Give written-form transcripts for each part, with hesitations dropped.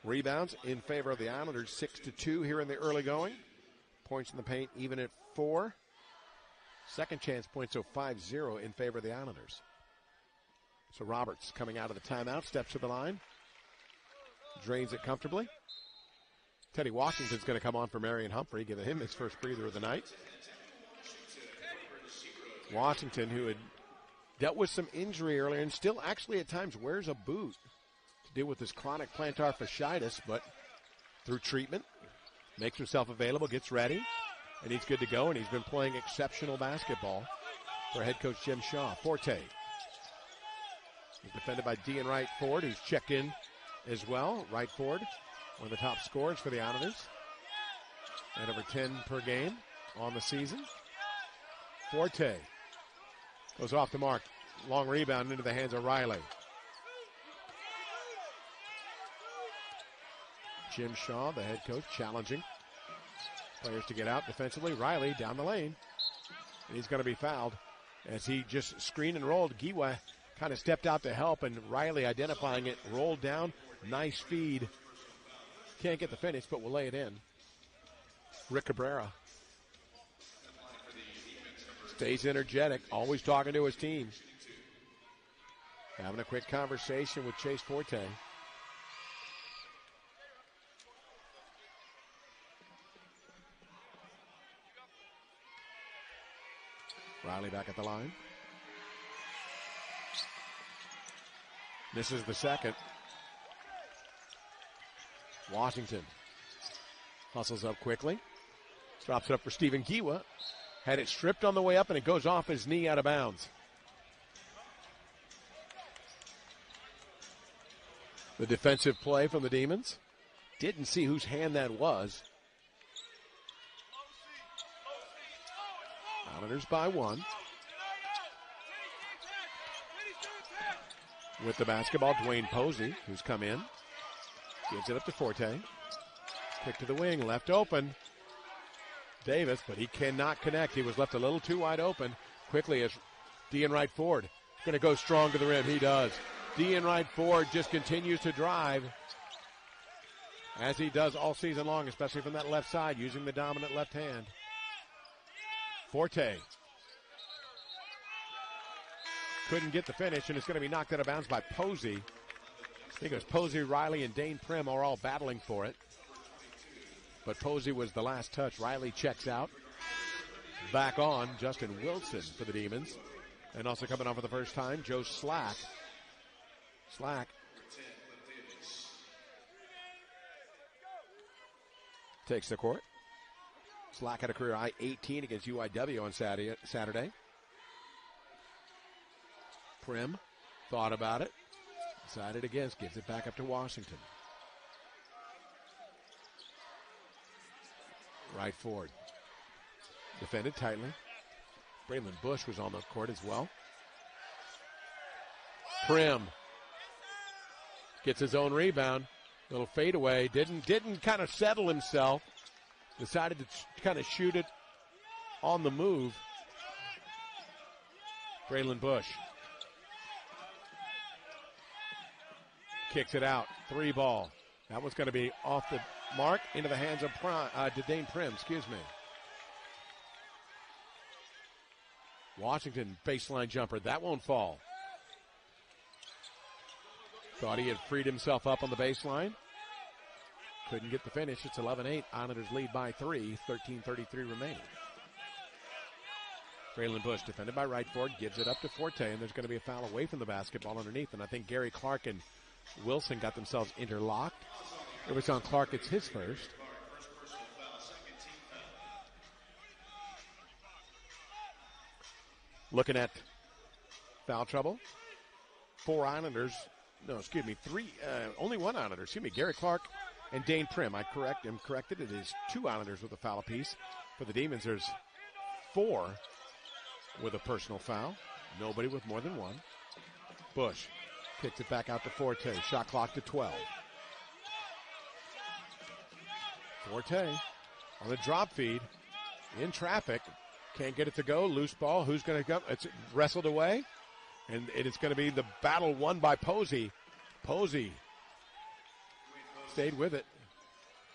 Rebounds in favor of the Islanders, 6-2 here in the early going. Points in the paint even at 4. Second chance points, so 5-0 in favor of the Islanders. So Roberts coming out of the timeout, steps to the line. Drains it comfortably. Teddy Washington's going to come on for Marion Humphrey, giving him his first breather of the night. Washington, who had dealt with some injury earlier and still actually at times wears a boot to deal with this chronic plantar fasciitis, but through treatment, makes himself available, gets ready, and he's good to go, and he's been playing exceptional basketball for head coach Jim Shaw. Forte is defended by Dean Wright Ford, who's checked in as well. Wright Ford, one of the top scorers for the Islanders, at over 10 per game on the season. Forte goes off the mark. Long rebound into the hands of Riley. Jim Shaw, the head coach, challenging players to get out defensively. Riley down the lane. And he's going to be fouled as he just screened and rolled. Giwa kind of stepped out to help, and Riley identifying it, rolled down. Nice feed. Can't get the finish, but will lay it in. Rick Cabrera stays energetic, always talking to his team. Having a quick conversation with Chase Forte. Riley back at the line. This is the second. Washington hustles up quickly. Drops it up for Stephen Giwa. Had it stripped on the way up, and it goes off his knee out of bounds. The defensive play from the Demons. Didn't see whose hand that was. Islanders by 1. With the basketball, Dwayne Posey, who's come in. Gives it up to Forte. Kick to the wing, left open. Davis, but he cannot connect. He was left a little too wide open. Quickly as Dean Wright Ford going to go strong to the rim. He does. Dean Wright Ford just continues to drive, as he does all season long, especially from that left side, using the dominant left hand. Forte couldn't get the finish, and it's going to be knocked out of bounds by Posey. I think it was Posey, Riley, and Dane Prim are all battling for it. But Posey was the last touch. Riley checks out. Back on, Justin Wilson for the Demons. And also coming on for the first time, Joe Slack. Slack takes the court. Slack had a career high 18 against UIW on Saturday. Prim thought about it. Decided against. Gives it back up to Washington. Right forward. Defended tightly. Braylon Bush was on the court as well. Prim gets his own rebound. Little fadeaway. Didn't kind of settle himself. Decided to kind of shoot it on the move. Braylon Bush kicks it out. 3 ball. That one's going to be off the mark into the hands of Dane Prim. Washington baseline jumper. That won't fall. Thought he had freed himself up on the baseline. Couldn't get the finish. It's 11-8. Islanders lead by 3. 13:33 remaining. Braylon Bush defended by Wright Ford. Gives it up to Forte, and there's going to be a foul away from the basketball underneath. And I think Gary Clark and Wilson got themselves interlocked. It was on Clark. It's his first. Looking at foul trouble. 4 Islanders. No, excuse me. 3. Only 1 Islander. Excuse me. Gary Clark and Dane Prim. I'm corrected. It is 2 Islanders with a foul apiece. For the Demons, there's 4 with a personal foul. Nobody with more than 1. Bush kicks it back out to Forte. Shot clock to 12. Forte on the drop feed. In traffic. Can't get it to go. Loose ball. Who's going to go? It's wrestled away. And it's going to be the battle won by Posey. Posey stayed with it.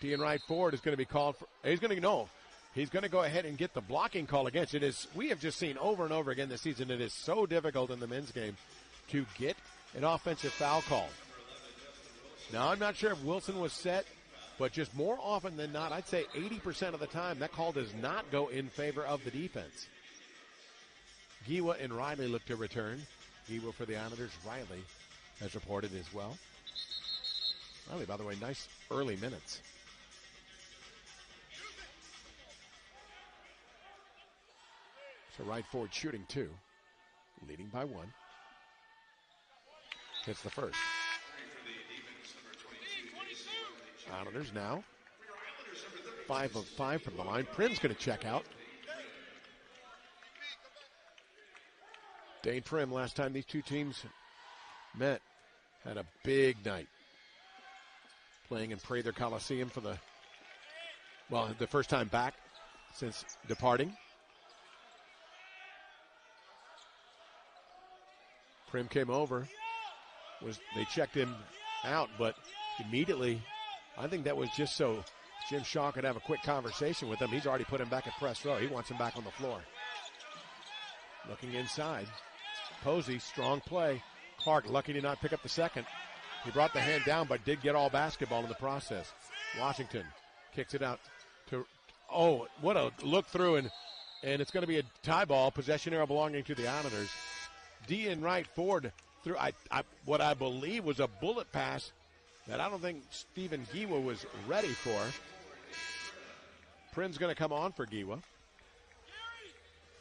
Dean Wright Ford is going to be called for. He's going to go ahead and get the blocking call against it. We have just seen over and over again this season, it is so difficult in the men's game to get an offensive foul call. Now, I'm not sure if Wilson was set, but just more often than not, I'd say 80% of the time, that call does not go in favor of the defense. Giwa and Riley look to return. Giwa for the Islanders. Riley has reported as well. Riley, by the way, nice early minutes. So Wright Ford shooting 2, leading by 1. Hits the first. Islanders now 5 of 5 from the line. Prim's going to check out. Dane Prim, last time these two teams met, had a big night. Playing in Prather Coliseum for the first time back since departing. Prim came over. They checked him out, but immediately, I think that was just so Jim Shaw could have a quick conversation with him. He's already put him back at press row. He wants him back on the floor. Looking inside. Posey, strong play. Clark, lucky to not pick up the second. He brought the hand down, but did get all basketball in the process. Washington kicks it out to, what a look through, and it's going to be a tie ball, possession arrow belonging to the Islanders. Dean Wright Ford threw what I believe was a bullet pass that I don't think Stephen Giwa was ready for. Prim's going to come on for Giwa.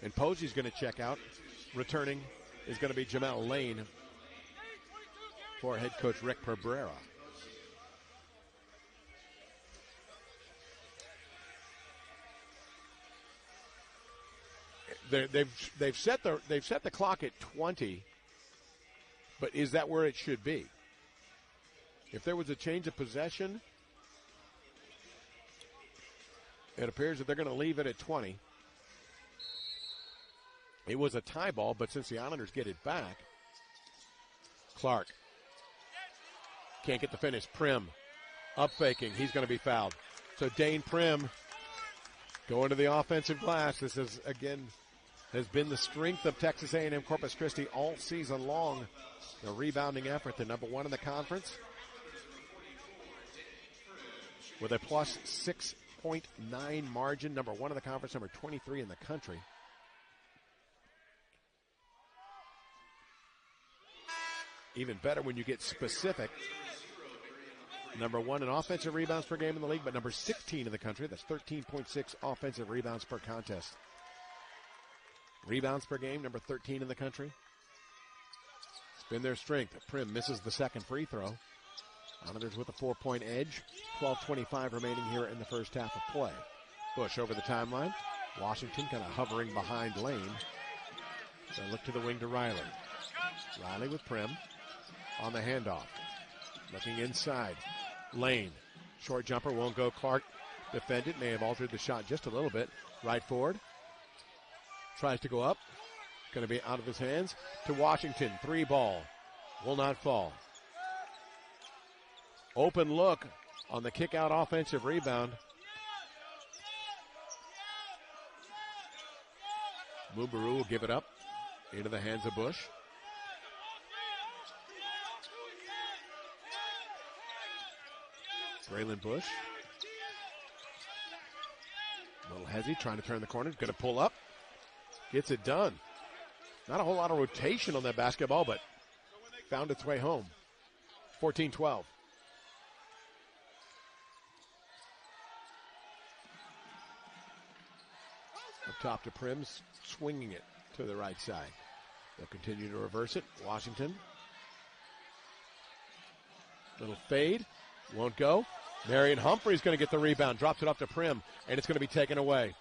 And Posey's going to check out. Returning is going to be Jamel Lane for head coach Rick Pereira. They've set the clock at 20, but is that where it should be? If there was a change of possession, it appears that they're going to leave it at 20. It was a tie ball, but since the Islanders get it back, Clark can't get the finish. Prim up faking. He's going to be fouled. So Dane Prim going to the offensive glass. This is, again, has been the strength of Texas A&M Corpus Christi all season long. The rebounding effort, the number 1 in the conference, with a plus 6.9 margin. Number 1 in the conference, number 23 in the country. Even better when you get specific. Number 1 in offensive rebounds per game in the league, but number 16 in the country. That's 13.6 offensive rebounds per contest. Rebounds per game, number 13 in the country. It's been their strength. Prim misses the second free throw. Islanders with a 4-point edge. 12:25 remaining here in the first half of play. Bush over the timeline. Washington kind of hovering behind Lane. So look to the wing to Riley. Riley with Prim on the handoff. Looking inside. Lane. Short jumper won't go. Clark defended. May have altered the shot just a little bit. Right forward. Tries to go up. Going to be out of his hands. To Washington. 3 ball. Will not fall. Open look on the kick out offensive rebound. Mubaru will give it up into the hands of Bush. Braylon Bush. A little hezzy, trying to turn the corner. Going to pull up. Gets it done. Not a whole lot of rotation on that basketball, but found its way home. 14-12. Up top to Prim's, swinging it to the right side. They'll continue to reverse it. Washington. Little fade. Won't go. Marion Humphrey's going to get the rebound. Drops it off to Prim, and it's going to be taken away.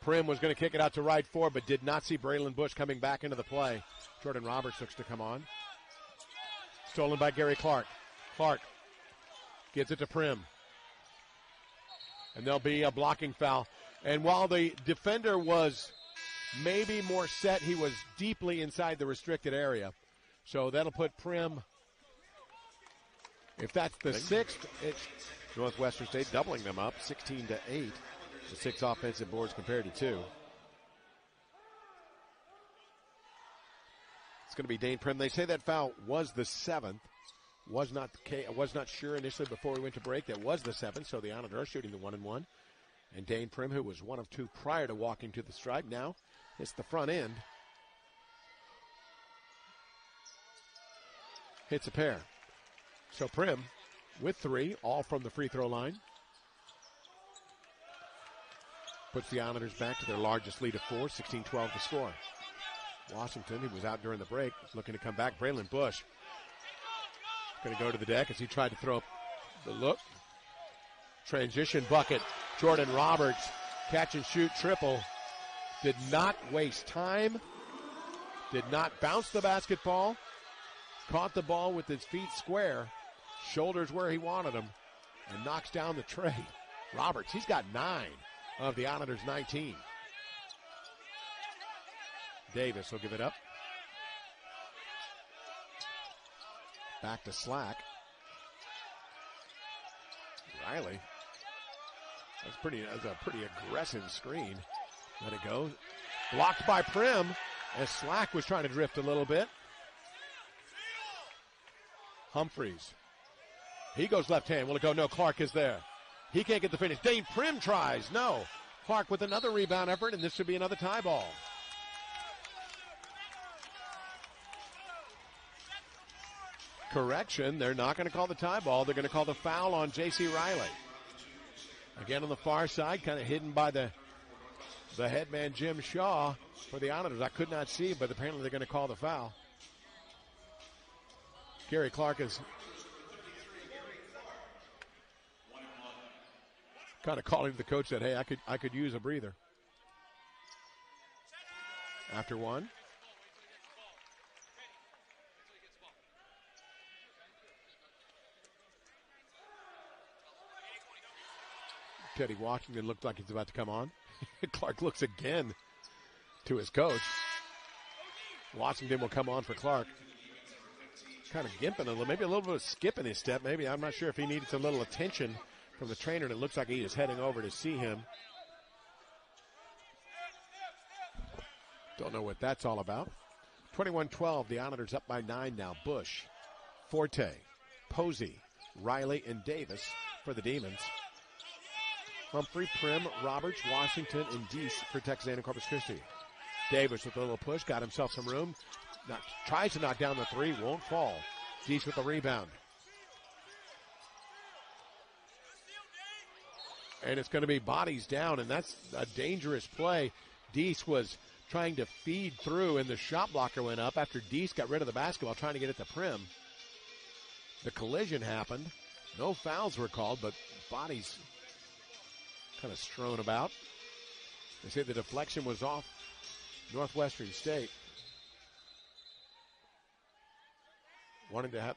Prim was going to kick it out to right forward, but did not see Braylon Bush coming back into the play. Jordan Roberts looks to come on. Stolen by Gary Clark. Clark gives it to Prim. And there'll be a blocking foul. And while the defender was maybe more set, he was deeply inside the restricted area. So that'll put Prim If that's the sixth, it's Northwestern State doubling them up, 16-8. The 6 offensive boards compared to 2. It's going to be Dane Prim. They say that foul was the 7th. Was not sure initially before we went to break that was the 7th, so the Honors are shooting the 1-1. And Dane Prim, who was 1 of 2 prior to walking to the stripe, now hits the front end. Hits a pair. So Prim with 3, all from the free throw line. Puts the Honors back to their largest lead of 4, 16-12 to score. Washington, who was out during the break, is looking to come back. Braylon Bush going to go to the deck as he tried to throw up the look. Transition bucket. Jordan Roberts, catch and shoot triple. Did not waste time. Did not bounce the basketball. Caught the ball with his feet square. Shoulders where he wanted them. And knocks down the tray. Roberts, he's got 9 of the Honors 19. Davis will give it up. Back to Slack. Riley. That's a pretty aggressive screen. Let it go. Blocked by Prim as Slack was trying to drift a little bit. Humphreys. He goes left hand. Will it go? No, Clark is there. He can't get the finish. Dane Prim tries. No. Clark with another rebound effort, and this should be another tie ball. Correction, they're not going to call the tie ball. They're going to call the foul on J.C. Riley. Again on the far side, kind of hidden by the headman Jim Shaw for the Honors. I could not see, but apparently they're going to call the foul. Gary Clark is kind of calling the coach that, hey, I could use a breather. After one. Teddy Washington looked like he's about to come on. Clark looks again to his coach. Washington will come on for Clark. Kind of gimping a little, maybe a little bit of skip in his step. Maybe, I'm not sure if he needs a little attention from the trainer, and it looks like he is heading over to see him. Don't know what that's all about. 21-12, the Honors up by 9 now. Bush, Forte, Posey, Riley, and Davis for the Demons. Humphrey, Prim, Roberts, Washington, and Deese protects Xander Corpus Christi. Davis with a little push, got himself some room. Tries to knock down the 3, won't fall. Deese with the rebound. And it's going to be bodies down, and that's a dangerous play. Deese was trying to feed through, and the shot blocker went up after Deese got rid of the basketball, trying to get it to Prim. The collision happened. No fouls were called, but bodies kind of strewn about. They say the deflection was off Northwestern State. Wanted to have.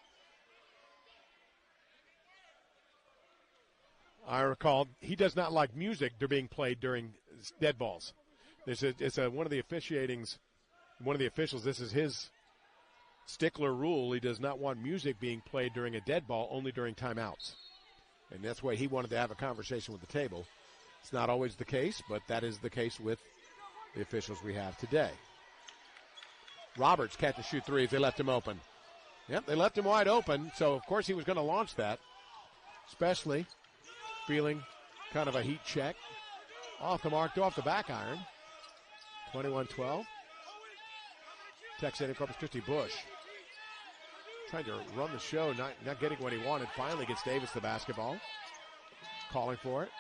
I recall he does not like music. They're being played during dead balls. It's one of the officiatings. One of the officials. This is his stickler rule. He does not want music being played during a dead ball. Only during timeouts, and that's why he wanted to have a conversation with the table. It's not always the case, but that is the case with the officials we have today. Roberts catch and shoot 3 as they left him open. Yep, they left him wide open, so of course he was going to launch that, especially feeling kind of a heat check. Off the mark, off the back iron. 21-12. Texas A&M Corpus Christi. Bush trying to run the show, not getting what he wanted. Finally gets Davis the basketball. Calling for it.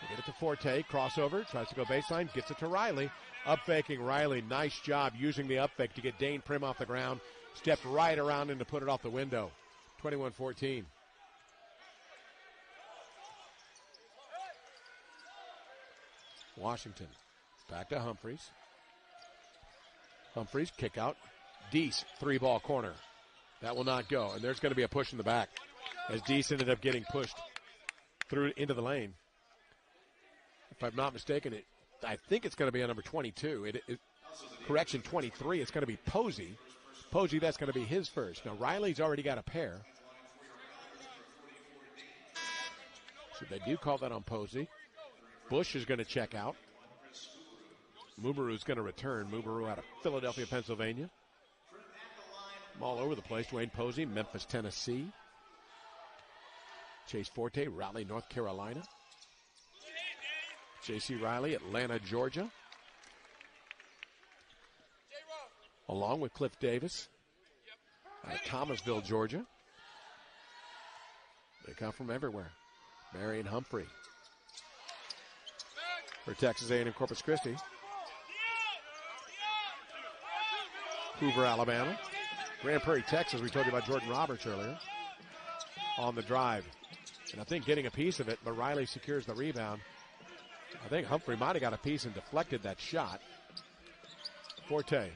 They get it to Forte, crossover, tries to go baseline, gets it to Riley. Up faking Riley, nice job using the up fake to get Dane Prim off the ground. Stepped right around him to put it off the window. 21-14. Washington, back to Humphreys. Humphreys, kick out. Deese, 3-ball corner. That will not go, and there's going to be a push in the back as Deese ended up getting pushed through into the lane. If I'm not mistaken, I think it's going to be on number 22. Correction, 23. It's going to be Posey. Posey, that's going to be his first. Now, Riley's already got a pair. So they do call that on Posey. Bush is going to check out. Mubaru's going to return. Mubaru out of Philadelphia, Pennsylvania. From all over the place. Dwayne Posey, Memphis, Tennessee. Chase Forte, Raleigh, North Carolina. J.C. Riley, Atlanta, Georgia. Along with Cliff Davis out of Thomasville, Georgia. They come from everywhere. Marion Humphrey for Texas A&M Corpus Christi. Hoover, Alabama. Grand Prairie, Texas. We told you about Jordan Roberts earlier. On the drive. And I think getting a piece of it, but Riley secures the rebound. I think Humphrey might have got a piece and deflected that shot. Forte.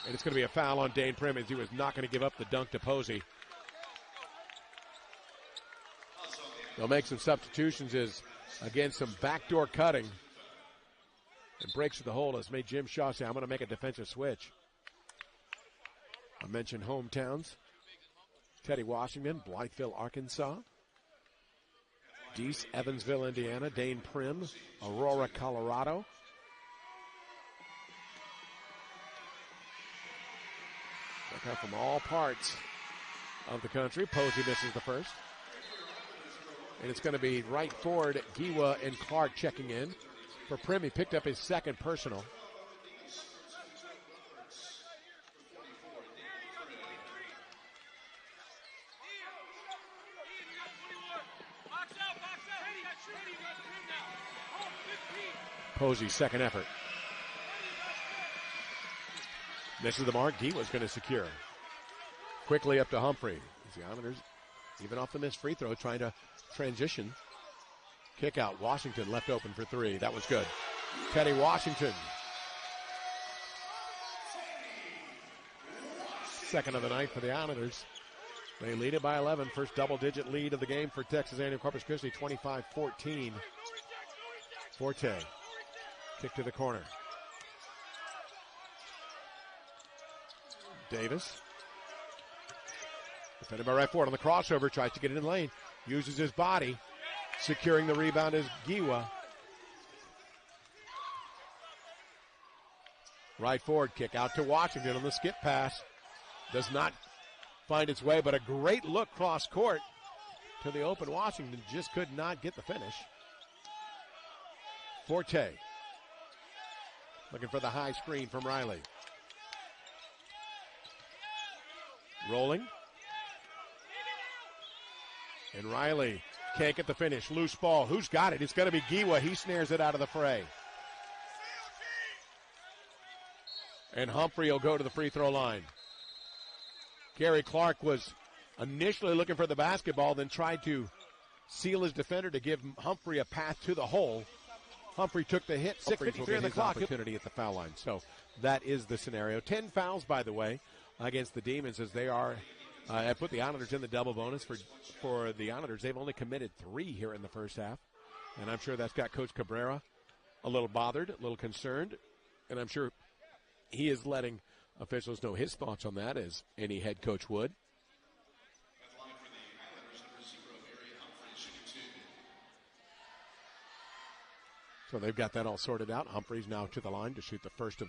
And it's going to be a foul on Dane Prim as he was not going to give up the dunk to Posey. They'll make some substitutions as, again, some backdoor cutting. And breaks to the hole as made Jim Shaw say, I'm going to make a defensive switch. I mentioned hometowns. Teddy Washington, Blytheville, Arkansas. Deese, Evansville, Indiana. Dane Prim, Aurora, Colorado. They come from all parts of the country. Posey misses the first. And it's going to be right forward, Giwa and Clark checking in. For Prim, he picked up his second personal. Posey's second effort. Misses the mark. Giwa's going to secure. Quickly up to Humphrey. The Islanders, even off the missed free throw, trying to transition. Kick out. Washington left open for three. That was good. Teddy Washington. Second of the night for the Islanders. They lead it by 11. First double-digit lead of the game for Texas A&M Corpus Christi, 25-14. Forte. Kick to the corner. Davis. Defended by right forward on the crossover. Tries to get it in the lane. Uses his body. Securing the rebound is Giwa. Right forward kick out to Washington on the skip pass. Does not find its way, but a great look cross court to the open Washington. Just could not get the finish. Forte. Looking for the high screen from Riley. Rolling. And Riley can't get the finish. Loose ball. Who's got it? It's going to be Giwa. He snares it out of the fray. And Humphrey will go to the free throw line. Gary Clark was initially looking for the basketball, then tried to seal his defender to give Humphrey a path to the hole. Humphrey took the hit. 6:53 on the clock. Opportunity at the foul line. So that is the scenario. 10 fouls, by the way, against the Demons as they are. I put the Islanders in the double bonus for the Islanders. They've only committed 3 here in the first half. And I'm sure that's got Coach Cabrera a little bothered, a little concerned. And I'm sure he is letting officials know his thoughts on that, as any head coach would. So they've got that all sorted out. Humphreys now to the line to shoot the first of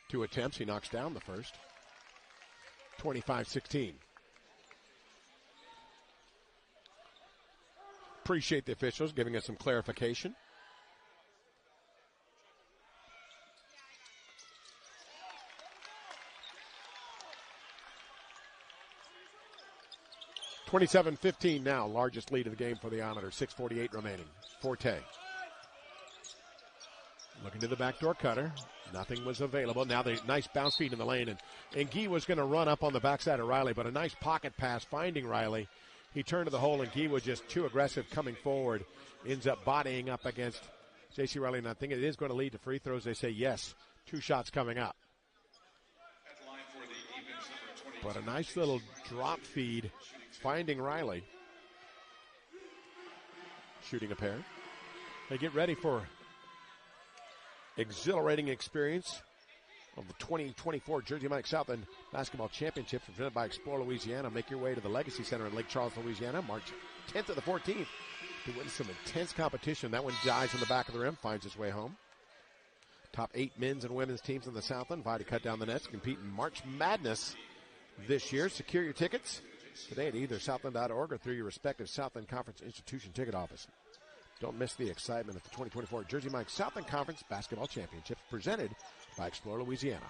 2 attempts. He knocks down the first. 25-16. Appreciate the officials giving us some clarification. (27-15) now, largest lead of the game for the Islanders. 6:48 remaining. Forte. Looking to the backdoor cutter. Nothing was available. Now the nice bounce feed in the lane. And Guy was going to run up on the backside of Riley, but a nice pocket pass finding Riley. He turned to the hole, and Guy was just too aggressive coming forward. Ends up bodying up against J.C. Riley. And I think it is going to lead to free throws. They say yes. 2 shots coming up. But a nice little drop feed finding Riley. Shooting a pair. They get ready for exhilarating experience of the 2024 Jersey Mike Southland Basketball Championship presented by Explore Louisiana. Make your way to the Legacy Center in Lake Charles, Louisiana, March 10th to the 14th. to win some intense competition. That one dies on the back of the rim, finds its way home. Top 8 men's and women's teams in the Southland vie to cut down the nets, compete in March Madness this year. Secure your tickets today at either southland.org or through your respective Southland Conference institution ticket office. Don't miss the excitement of the 2024 Jersey Mike's Southland Conference Basketball Championships presented by Explore Louisiana.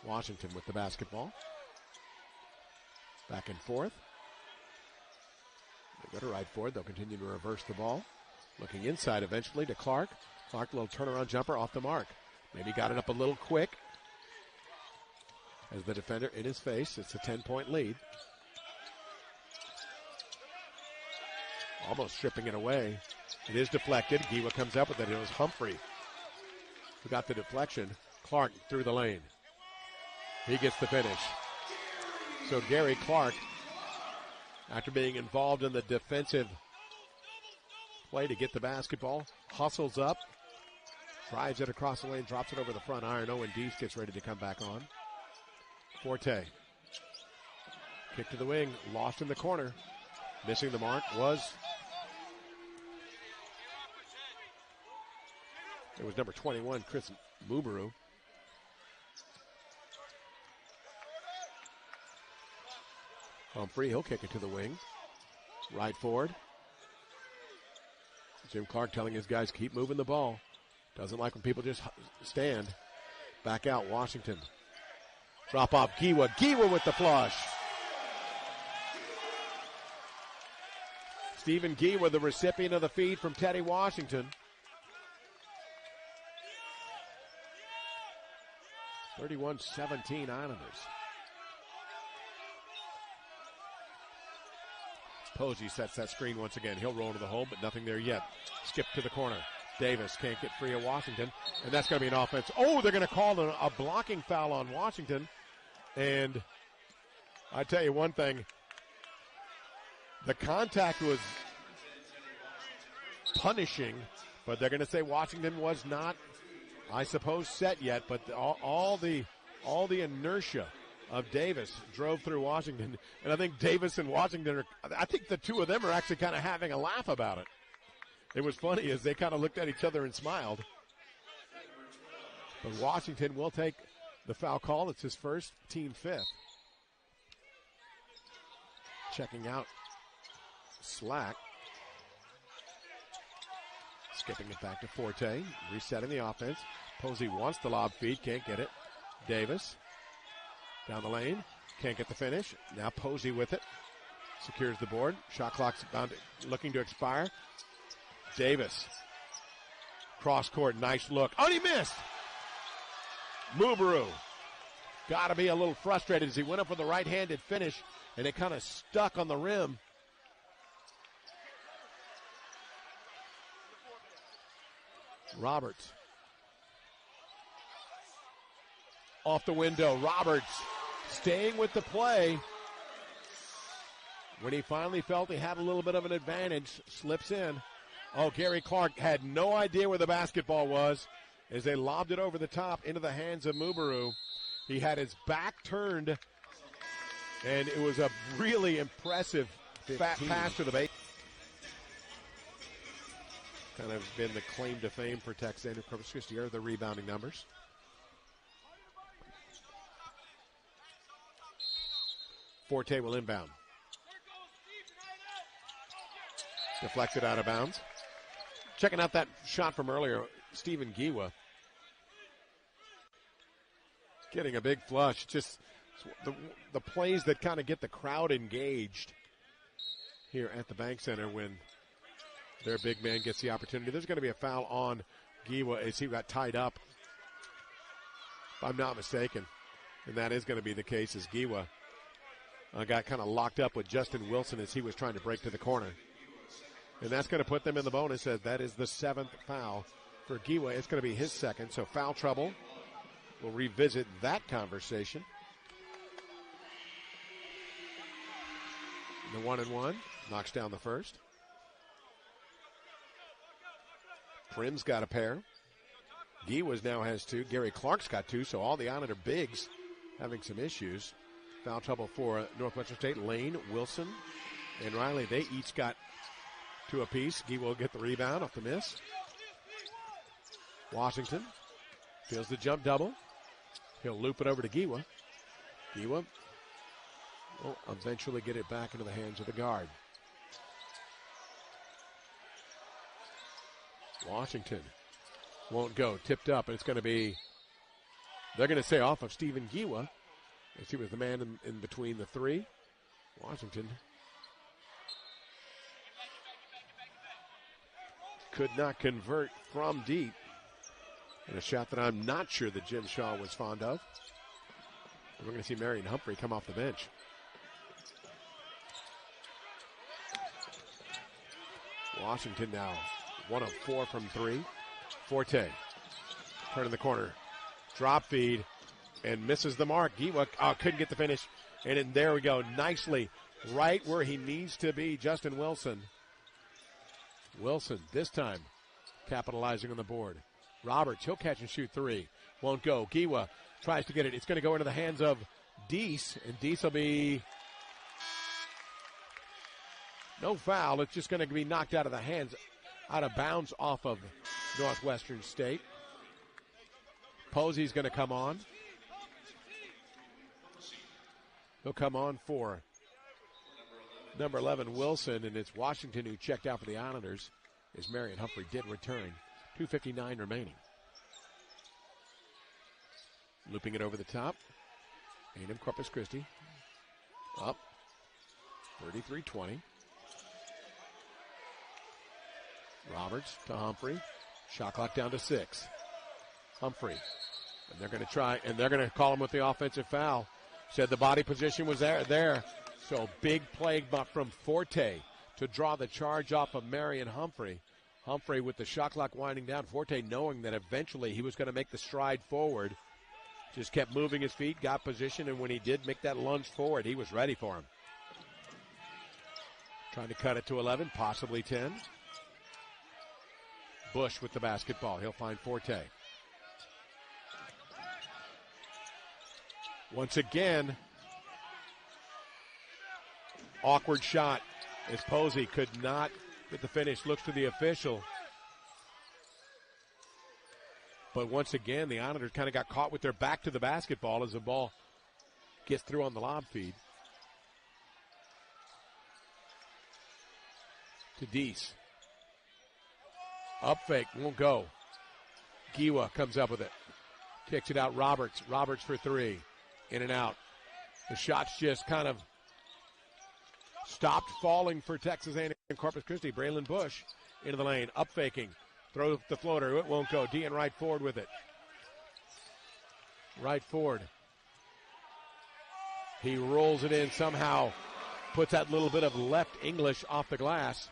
Washington with the basketball. Back and forth. They go to right forward. They'll continue to reverse the ball. Looking inside eventually to Clark. Clark, little turnaround jumper off the mark. Maybe got it up a little quick. As the defender in his face, it's a 10-point lead. Almost stripping it away. It is deflected. Giwa comes up with it. It was Humphrey who got the deflection. Clark through the lane. He gets the finish. So Gary Clark, after being involved in the defensive play to get the basketball, hustles up, drives it across the lane, drops it over the front iron. Owen Dees gets ready to come back on. Forte. Kick to the wing, lost in the corner. Missing the mark was... It was number 21, Chris Mubaru. Humphrey, he'll kick it to the wing. Right forward. Jim Clark telling his guys, keep moving the ball. Doesn't like when people just stand. Back out, Washington. Drop off, Giwa. Giwa with the flush. Stephen Giwa, the recipient of the feed from Teddy Washington. 31-17 Islanders. Posey sets that screen once again. He'll roll to the hole, but nothing there yet. Skip to the corner. Davis can't get free of Washington, and that's going to be an offense. Oh, they're going to call a blocking foul on Washington. And I tell you one thing, the contact was punishing, but they're going to say Washington was not, I suppose, set yet, but all the inertia of Davis drove through Washington, and I think Davis and Washington I think the two of them are actually kind of having a laugh about it. It was funny as they kind of looked at each other and smiled. But Washington will take the foul call. It's his first, team fifth. Checking out Slack. Skipping it back to Forte. Resetting the offense. Posey wants the lob feed. Can't get it. Davis. Down the lane. Can't get the finish. Now Posey with it. Secures the board. Shot clock's looking to expire. Davis. Cross court. Nice look. Oh, he missed. Mubaru. Got to be a little frustrated as he went up with a right-handed finish, and it kind of stuck on the rim. Roberts. Off the window. Roberts staying with the play. When he finally felt he had a little bit of an advantage, slips in. Oh, Gary Clark had no idea where the basketball was as they lobbed it over the top into the hands of Mubaru. He had his back turned, and it was a really impressive fat pass to the base. Kind of been the claim to fame for Texander Corpus Christi are the rebounding numbers. Forte will inbound. Deflected out of bounds. Checking out that shot from earlier, Stephen Giwa. Getting a big flush. Just the plays that kind of get the crowd engaged here at the Bank Center when their big man gets the opportunity. There's going to be a foul on Giwa as he got tied up, if I'm not mistaken. And that is going to be the case as Giwa got kind of locked up with Justin Wilson as he was trying to break to the corner. And that's going to put them in the bonus as that is the 7th foul for Giwa. It's going to be his second, so foul trouble. We'll revisit that conversation. The 1-and-1 knocks down the first. Prim's got a pair. Giwa's now has two. Gary Clark's got two, so all the Islander bigs having some issues. Foul trouble for Northwestern State. Lane, Wilson, and Riley, they each got 2 apiece. Giwa will get the rebound off the miss. Washington feels the jump double. He'll loop it over to Giwa. Giwa will eventually get it back into the hands of the guard. Washington won't go. Tipped up, and it's going to be, they're going to say off of Stephen Giwa. As he was the man in between the 3. Washington could not convert from deep. And a shot that I'm not sure that Jim Shaw was fond of. And we're going to see Marion Humphrey come off the bench. Washington now 1 of 4 from 3. Forte turning the corner. Drop feed and misses the mark. Giwa couldn't get the finish. And then there we go. Nicely right where he needs to be, Justin Wilson. Wilson this time capitalizing on the board. Roberts, he'll catch and shoot 3. Won't go. Giwa tries to get it. It's going to go into the hands of Deese, and Deese will be no foul. It's just going to be knocked out of the hands, out of bounds off of Northwestern State. Posey's going to come on. He'll come on for number 11, Wilson, and it's Washington who checked out for the Islanders, as Marion Humphrey did return. 2:59 remaining. Looping it over the top. A&M Corpus Christi up 33-20. Roberts to Humphrey. Shot clock down to 6. Humphrey. And they're going to try, and they're going to call him with the offensive foul. Said the body position was there. So big play from Forte to draw the charge off of Marion Humphrey. Humphrey with the shot clock winding down. Forte knowing that eventually he was going to make the stride forward. Just kept moving his feet, got position, and when he did make that lunge forward, he was ready for him. Trying to cut it to 11, possibly 10. Bush with the basketball. He'll find Forte. Once again, awkward shot as Posey could not get the finish. Looks to the official. But once again, the Islanders kind of got caught with their back to the basketball as the ball gets through on the lob feed. To Deese. Up fake, won't go. Giwa comes up with it. Kicks it out, Roberts. Roberts for 3. In and out. The shot's just kind of stopped falling for Texas A&M Corpus Christi. Braylon Bush into the lane, up faking. Throw the floater, it won't go. Dean right forward with it. Right forward. He rolls it in somehow. Puts that little bit of left English off the glass.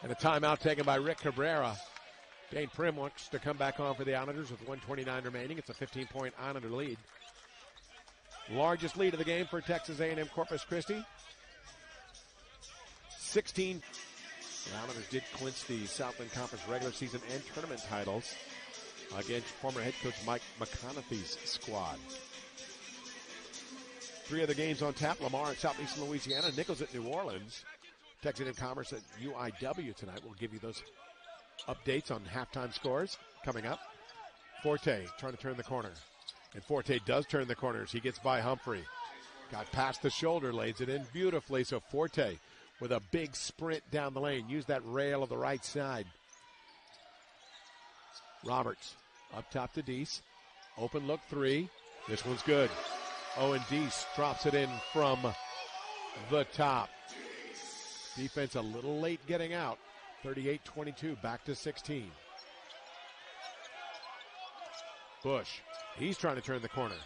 And a timeout taken by Rick Cabrera. Dane Prim wants to come back on for the Islanders with 1:29 remaining. It's a 15-point Islander lead. Largest lead of the game for Texas A&M Corpus Christi. 16. The Islanders did clinch the Southland Conference regular season and tournament titles against former head coach Mike McConaughey's squad. 3 other games on tap. Lamar at Southeastern Louisiana. Nichols at New Orleans. Texas A&M Commerce at UIW tonight. We'll give you those updates on halftime scores coming up. Forte trying to turn the corner. And Forte does turn the corners. He gets by Humphrey. Got past the shoulder, lays it in beautifully. So Forte with a big sprint down the lane. Use that rail of the right side. Roberts up top to Deese. Open look 3. This one's good. Owen Deese drops it in from the top. Defense a little late getting out. 38-22, back to 16. Bush, he's trying to turn the corner.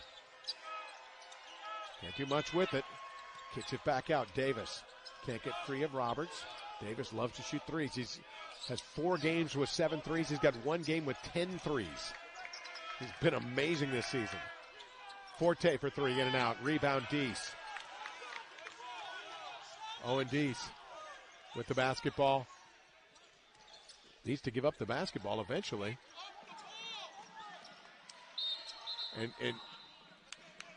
Can't do much with it. Kicks it back out. Davis can't get free of Roberts. Davis loves to shoot threes. He has 4 games with 7 threes. He's got 1 game with 10 threes. He's been amazing this season. Forte for 3, in and out. Rebound, Deese. Owen Deese with the basketball. Needs to give up the basketball eventually.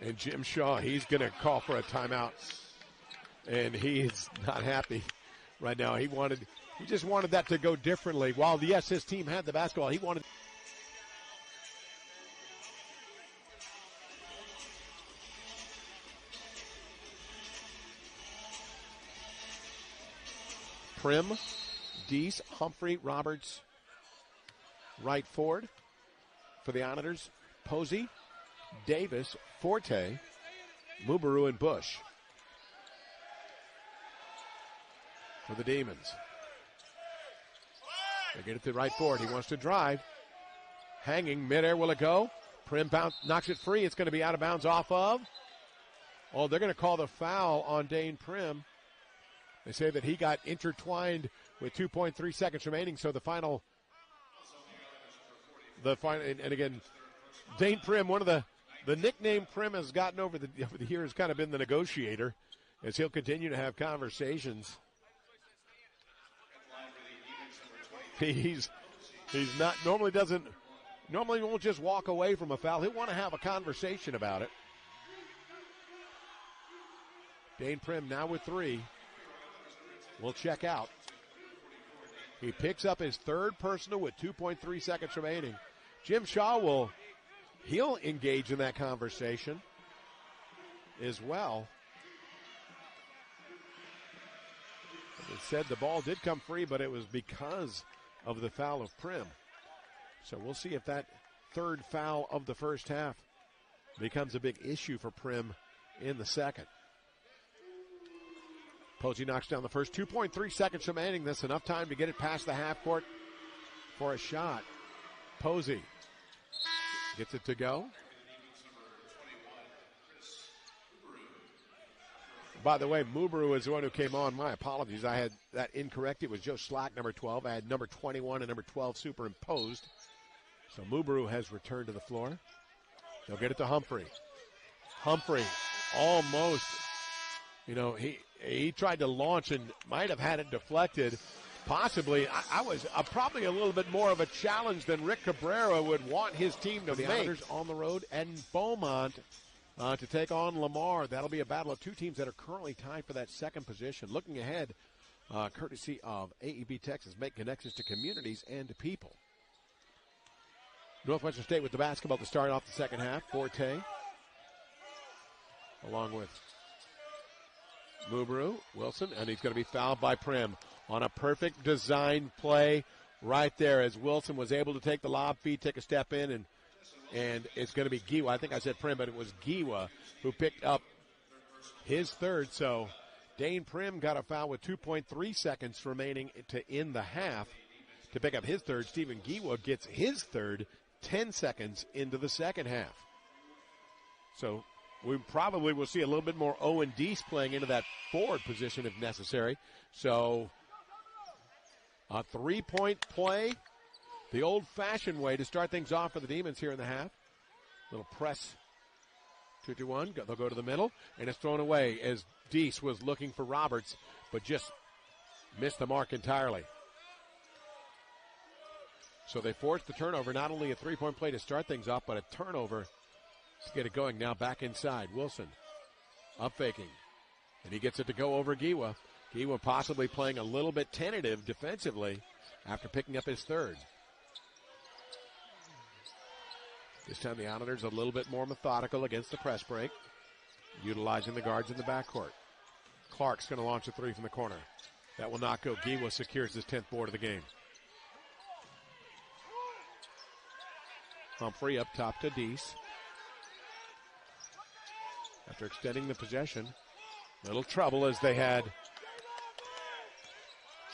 And Jim Shaw, he's going to call for a timeout. and he's not happy right now. He just wanted that to go differently. While, yes, his team had the basketball, he wanted. Prim, Deese, Humphrey, Roberts, right forward for the Islanders. Posey, Davis, Forte, Mubaru, and Bush for the Demons. They get it to right forward. He wants to drive. Hanging midair, will it go? Prim knocks it free. It's going to be out of bounds off of. Oh, they're going to call the foul on Dane Prim. They say that he got intertwined with 2.3 seconds remaining, so the final, and again, Dane Prim, one of the nickname Prim has gotten over the years, kind of been the negotiator, as he'll continue to have conversations. He's not normally won't just walk away from a foul. He'll want to have a conversation about it. Dane Prim now with 3. Will check out. He picks up his third personal with 2.3 seconds remaining. Jim Shaw he'll engage in that conversation as well. As it said, the ball did come free, but it was because of the foul of Prim. So we'll see if that third foul of the first half becomes a big issue for Prim in the second. Posey knocks down the first. 2.3 seconds remaining. That's enough time to get it past the half court for a shot. Posey gets it to go. By the way, Mubaru is the one who came on. My apologies. I had that incorrect. It was Joe Slack, number 12. I had number 21 and number 12 superimposed. So Mubaru has returned to the floor. They'll get it to Humphrey. Humphrey almost, he tried to launch and might have had it deflected. Possibly. I was probably a little bit more of a challenge than Rick Cabrera would want his team to make. The Islanders on the road and Beaumont to take on Lamar. That'll be a battle of two teams that are currently tied for that second position. Looking ahead, courtesy of AEB Texas, make connections to communities and to people. Northwestern State with the basketball to start off the second half. Forte, along with Mubaru, Wilson, and he's going to be fouled by Prim on a perfect design play right there as Wilson was able to take the lob feed, take a step in, and it's going to be Giwa. I think I said Prim, but it was Giwa who picked up his third. So Dane Prim got a foul with 2.3 seconds remaining to end the half to pick up his third. Stephen Giwa gets his third 10 seconds into the second half. So we probably will see a little bit more Owen Deese playing into that forward position if necessary. So a three-point play, the old-fashioned way to start things off for the Demons here in the half. Little press, 2-2-1. They'll go to the middle, and it's thrown away as Deese was looking for Roberts, but just missed the mark entirely. So they forced the turnover, not only a three-point play to start things off, but a turnover to get it going. Now back inside. Wilson up faking. And he gets it to go over Giwa. Giwa possibly playing a little bit tentative defensively after picking up his third. This time the Islanders a little bit more methodical against the press break, utilizing the guards in the backcourt. Clark's going to launch a three from the corner. That will not go. Giwa secures his 10th board of the game. Humphrey up top to Deese. After extending the possession, little trouble as they had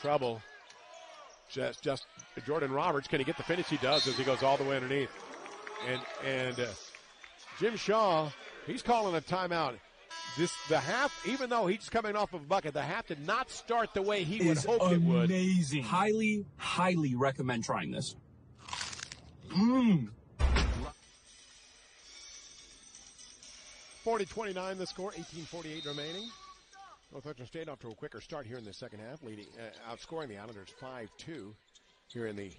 trouble. Just Jordan Roberts, can he get the finish? He does as he goes all the way underneath. And Jim Shaw, he's calling a timeout. The half, even though he's coming off of a bucket, the half did not start the way he would hope it would. Amazing. Highly, highly recommend trying this. 40-29 the score, 18:48 remaining. Northwestern State off to a quicker start here in the second half, leading, outscoring the Islanders 5-2 here in the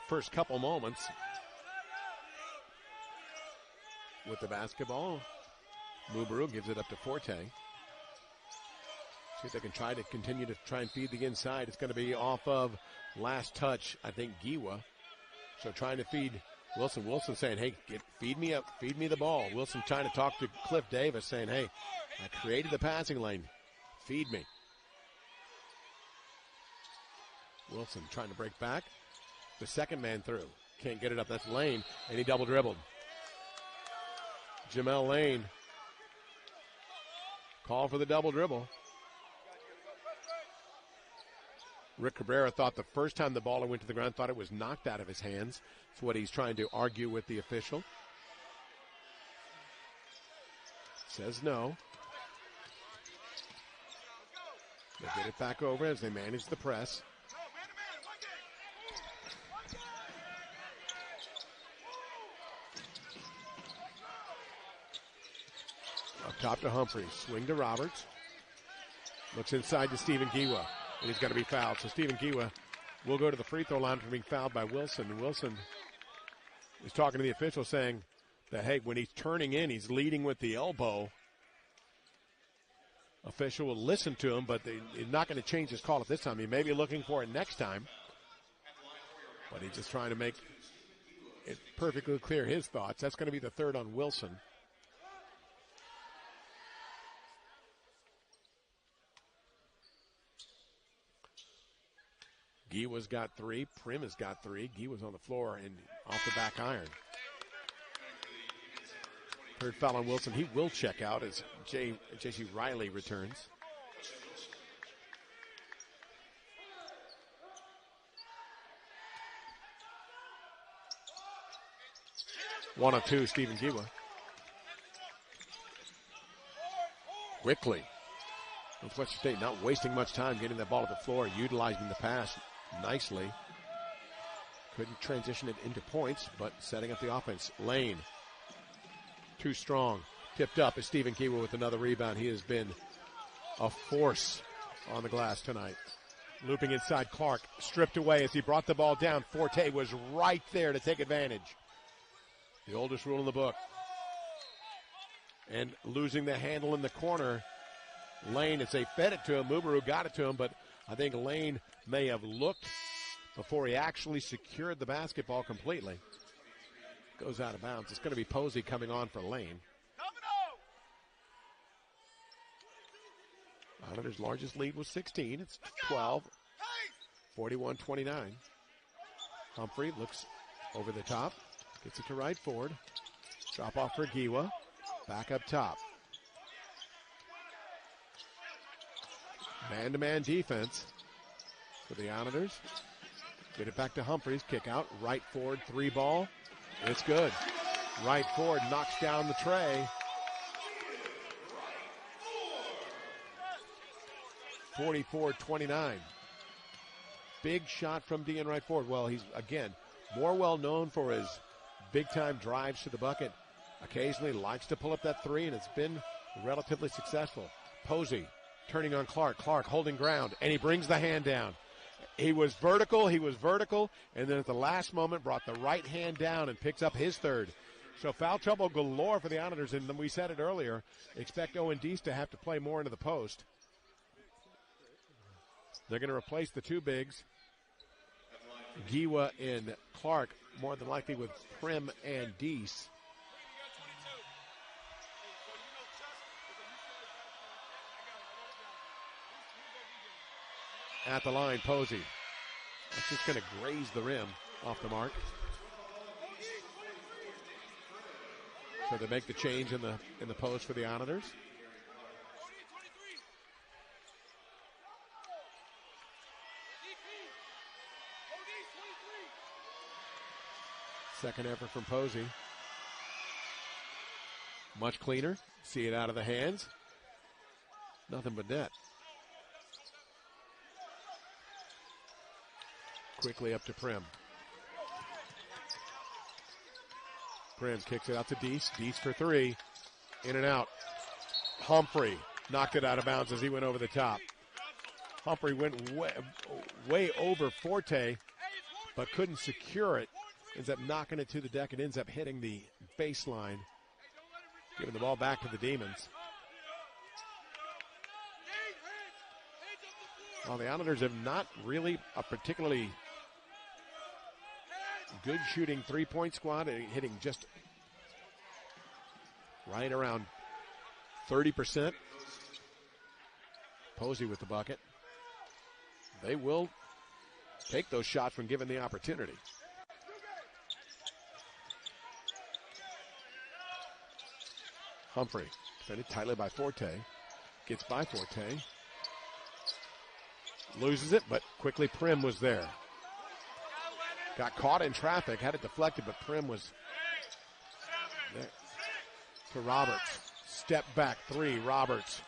first couple moments. With the basketball, Mubaru gives it up to Forte. See if they can continue to feed the inside. It's going to be off of last touch, I think, Giwa. So trying to feed Wilson. Wilson saying, hey, feed me up, feed me the ball. Wilson trying to talk to Cliff Davis saying, hey, I created the passing lane. Feed me. Wilson trying to break back. The second man through. Can't get it up. That's Lane, and he double dribbled. Jamel Lane. Call for the double dribble. Rick Cabrera thought the first time the ball went to the ground, thought it was knocked out of his hands. That's what he's trying to argue with the official. Says no. They get it back over as they manage the press. Up top to Humphreys. Swing to Roberts. Looks inside to Stephen Giwa. And he's going to be fouled. So Stephen Giwa will go to the free throw line for being fouled by Wilson. And Wilson is talking to the official saying that, hey, when he's turning in, he's leading with the elbow. Official will listen to him, but he's not going to change his call at this time. He may be looking for it next time. But he's just trying to make it perfectly clear his thoughts. That's going to be the third on Wilson. Giwa's got three. Prim has got three. Giwa's on the floor and off the back iron. Third foul on Wilson. He will check out as J.C. Riley returns. One of two, Stephen Giwa. Quickly. Northwestern State not wasting much time getting that ball to the floor, utilizing the pass nicely. Couldn't transition it into points, but setting up the offense. Lane, too strong. Tipped up is Stephen Giwa with another rebound. He has been a force on the glass tonight. Looping inside Clark, stripped away as he brought the ball down. Forte was right there to take advantage. The oldest rule in the book. And losing the handle in the corner. Lane, as they fed it to him, Mubaru got it to him, but I think Lane may have looked before he actually secured the basketball completely. Goes out of bounds. It's going to be Posey coming on for Lane. Islanders' largest lead was 16. It's 12, 41-29. Humphrey looks over the top, gets it to right forward. Drop off for Giwa. Back up top. Man-to-man defense for the Islanders. Get it back to Humphreys. Kick out. Right forward. Three ball. It's good. Right forward. Knocks down the tray. 44-29. Big shot from Dean right forward. Well, he's, again, more well known for his big-time drives to the bucket. Occasionally likes to pull up that three, and it's been relatively successful. Posey turning on Clark. Clark holding ground, and he brings the hand down. He was vertical, and then at the last moment brought the right hand down and picks up his third. So foul trouble galore for the Islanders, and we said it earlier, expect Owen Deese to have to play more into the post. They're going to replace the two bigs, Giwa and Clark, more than likely with Prim and Deese. At the line, Posey. That's just going to graze the rim off the mark. So they make the change in the post for the Islanders. Second effort from Posey. Much cleaner. See it out of the hands. Nothing but net. Quickly up to Prim. Prim kicks it out to Deese. Deese for three. In and out. Humphrey knocked it out of bounds as he went over the top. Humphrey went way over Forte, but couldn't secure it. Ends up knocking it to the deck and ends up hitting the baseline, giving the ball back to the Demons. Well, the Islanders have not really a particularly good shooting three-point squad, hitting just right around 30%. Posey with the bucket. They will take those shots when given the opportunity. Humphrey, defended tightly by Forte. Gets by Forte. Loses it, but quickly Prim was there. Got caught in traffic, had it deflected, but Prim was there. To Roberts. Step back three. Roberts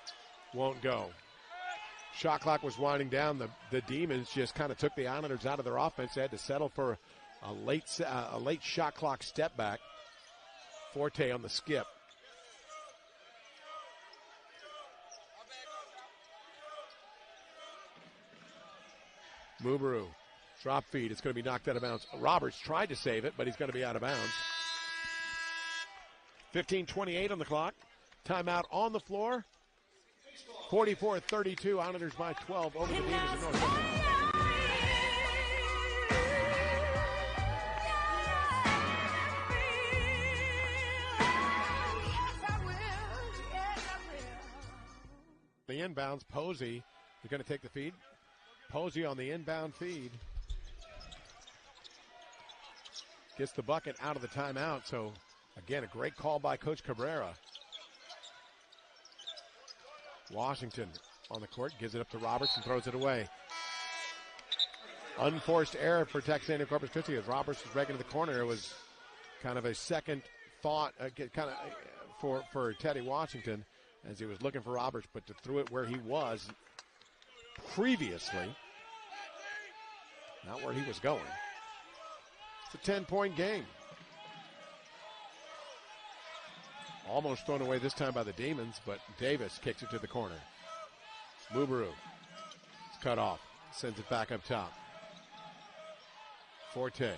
won't go. Shot clock was winding down. The Demons just kind of took the Islanders out of their offense. They had to settle for a late shot clock step back. Forte on the skip. Mubaru, drop feed. It's going to be knocked out of bounds. Roberts tried to save it, but he's going to be out of bounds. 15:28 on the clock. Timeout on the floor. 44-32. Islanders by 12 over the Demons of North. The inbounds, Posey is going to take the feed. Posey on the inbound feed. Gets the bucket out of the timeout. So, again, a great call by Coach Cabrera. Washington on the court, gives it up to Roberts and throws it away. Unforced error for Texas A&M Corpus Christi as Roberts was breaking to the corner. It was kind of a second thought, for Teddy Washington as he was looking for Roberts, but to throw it where he was previously, not where he was going. It's a 10-point game. Almost thrown away this time by the Demons, but Davis kicks it to the corner. Mubaru. It's cut off. Sends it back up top. Forte.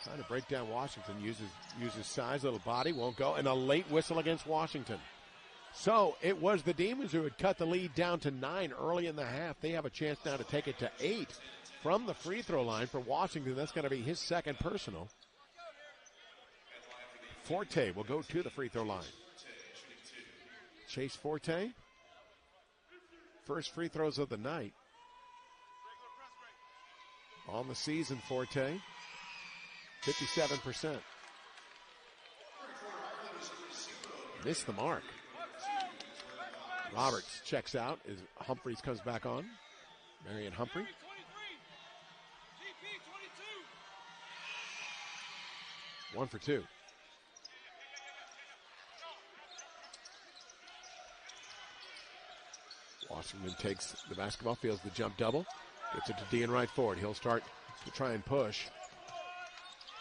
Trying to break down Washington. Uses size, little body. Won't go. And a late whistle against Washington. So it was the Demons who had cut the lead down to 9 early in the half. They have a chance now to take it to 8 from the free throw line for Washington. That's going to be his second personal. Forte will go to the free throw line. Chase Forte. First free throws of the night. On the season, Forte. 57%. Missed the mark. Roberts checks out as Humphreys comes back on. Marion Humphrey. One for two. Washington takes the basketball, feels the jump double, gets it to Dean right forward. He'll start to try and push.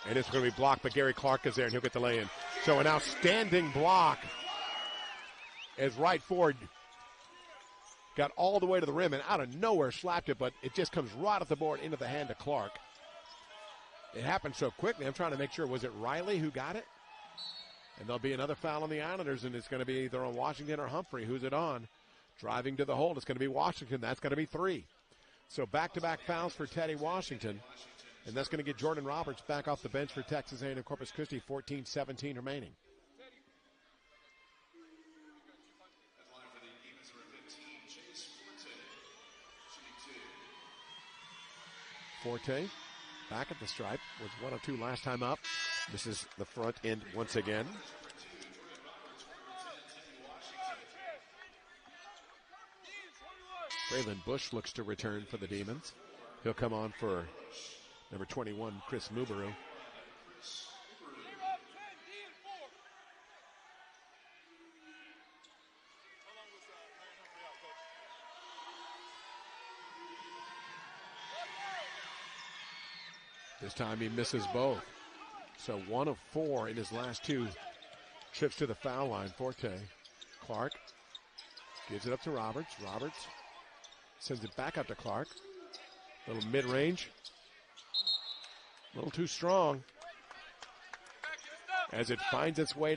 And it's going to be blocked, but Gary Clark is there, and he'll get the lay-in. So an outstanding block as right forward got all the way to the rim and out of nowhere slapped it, but it just comes right off the board into the hand of Clark. It happened so quickly. I'm trying to make sure, was it Riley who got it? And there'll be another foul on the Islanders, and it's going to be either on Washington or Humphrey. Who's it on? Driving to the hole. It's going to be Washington. That's going to be 3. So back-to-back fouls for Teddy Washington. And that's going to get Jordan Roberts back off the bench for Texas A&M Corpus Christi. 14-17 remaining. Forte back at the stripe. Was 1 of 2 last time up. This is the front end once again. Braylon Bush looks to return for the Demons. He'll come on for number 21, Chris Mubaru. This time he misses both. So 1 of 4 in his last 2 trips to the foul line. Forte. Clark gives it up to Roberts. Roberts sends it back up to Clark. Little mid-range. A little too strong. As it finds its way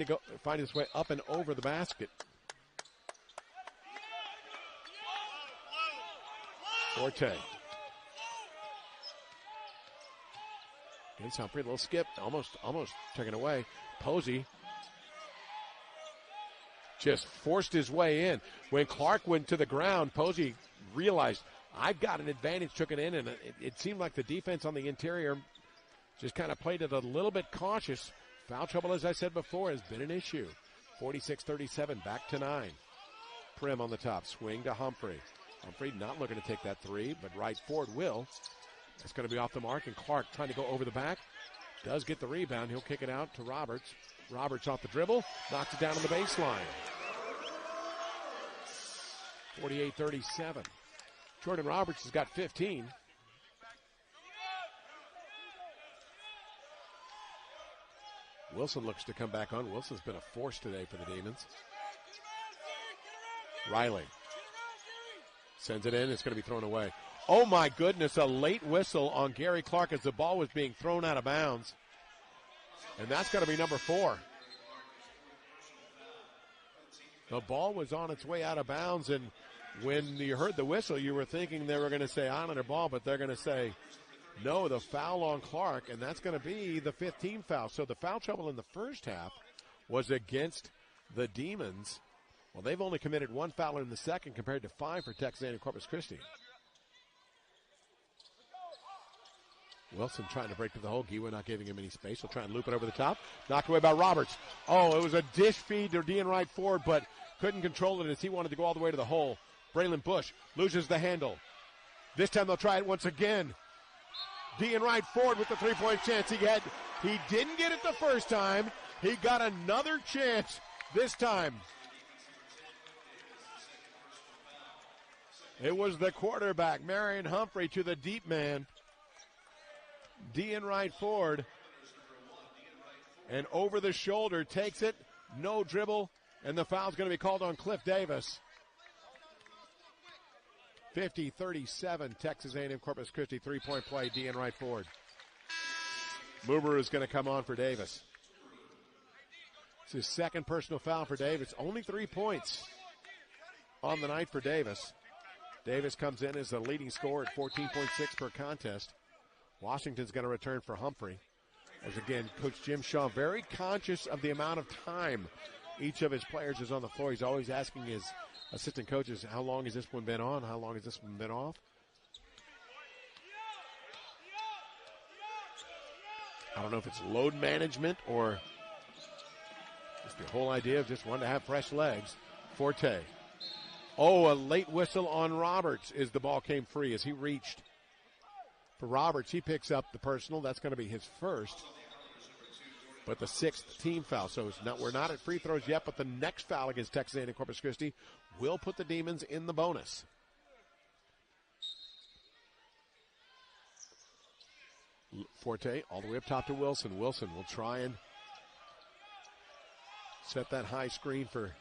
up and over the basket. Forte. Against Humphrey, a little skip, almost taken away. Posey just forced his way in. When Clark went to the ground, Posey realized, I've got an advantage, took it in, and it seemed like the defense on the interior just kind of played it a little bit cautious. Foul trouble, as I said before, has been an issue. 46-37, back to 9. Prim on the top, swing to Humphrey. Humphrey not looking to take that three, but right forward will. It's going to be off the mark, and Clark trying to go over the back. Does get the rebound. He'll kick it out to Roberts. Roberts off the dribble, knocks it down on the baseline. 48-37. Jordan Roberts has got 15. Wilson looks to come back on. Wilson's been a force today for the Demons. Riley sends it in. It's going to be thrown away. Oh, my goodness, a late whistle on Gary Clark as the ball was being thrown out of bounds. And that's going to be number 4. The ball was on its way out of bounds, and when you heard the whistle, you were thinking they were going to say Islander ball, but they're going to say, no, the foul on Clark, and that's going to be the 15th foul. So the foul trouble in the first half was against the Demons. Well, they've only committed 1 foul in the second compared to 5 for Texas A&M Corpus Christi. Wilson trying to break to the hole. Giwa not giving him any space. He'll try and loop it over the top. Knocked away by Roberts. Oh, it was a dish feed to Dean Wright forward, but couldn't control it as he wanted to go all the way to the hole. Braylon Bush loses the handle. This time they'll try it once again. Dean Wright forward with the three-point chance he had. He didn't get it the first time. He got another chance this time. It was the quarterback, Marion Humphrey, to the deep man. Dean Wright forward. And over the shoulder, takes it. No dribble. And the foul's going to be called on Cliff Davis. 50-37, Texas A&M Corpus Christi, three-point play, Dean Wright forward. Muber is going to come on for Davis. It's his second personal foul for Davis. Only 3 points on the night for Davis. Davis comes in as the leading scorer at 14.6 per contest. Washington's going to return for Humphrey. As again, Coach Jim Shaw very conscious of the amount of time each of his players is on the floor. He's always asking his assistant coaches, how long has this one been on? How long has this one been off? I don't know if it's load management or just the whole idea of just wanting to have fresh legs. Forte. Oh, a late whistle on Roberts as the ball came free as he reached. For Roberts, he picks up the personal. That's going to be his first, but the 6th team foul. So we're not at free throws yet, but the next foul against Texas A&M Corpus Christi will put the Demons in the bonus. Forte all the way up top to Wilson. Wilson will try and set that high screen for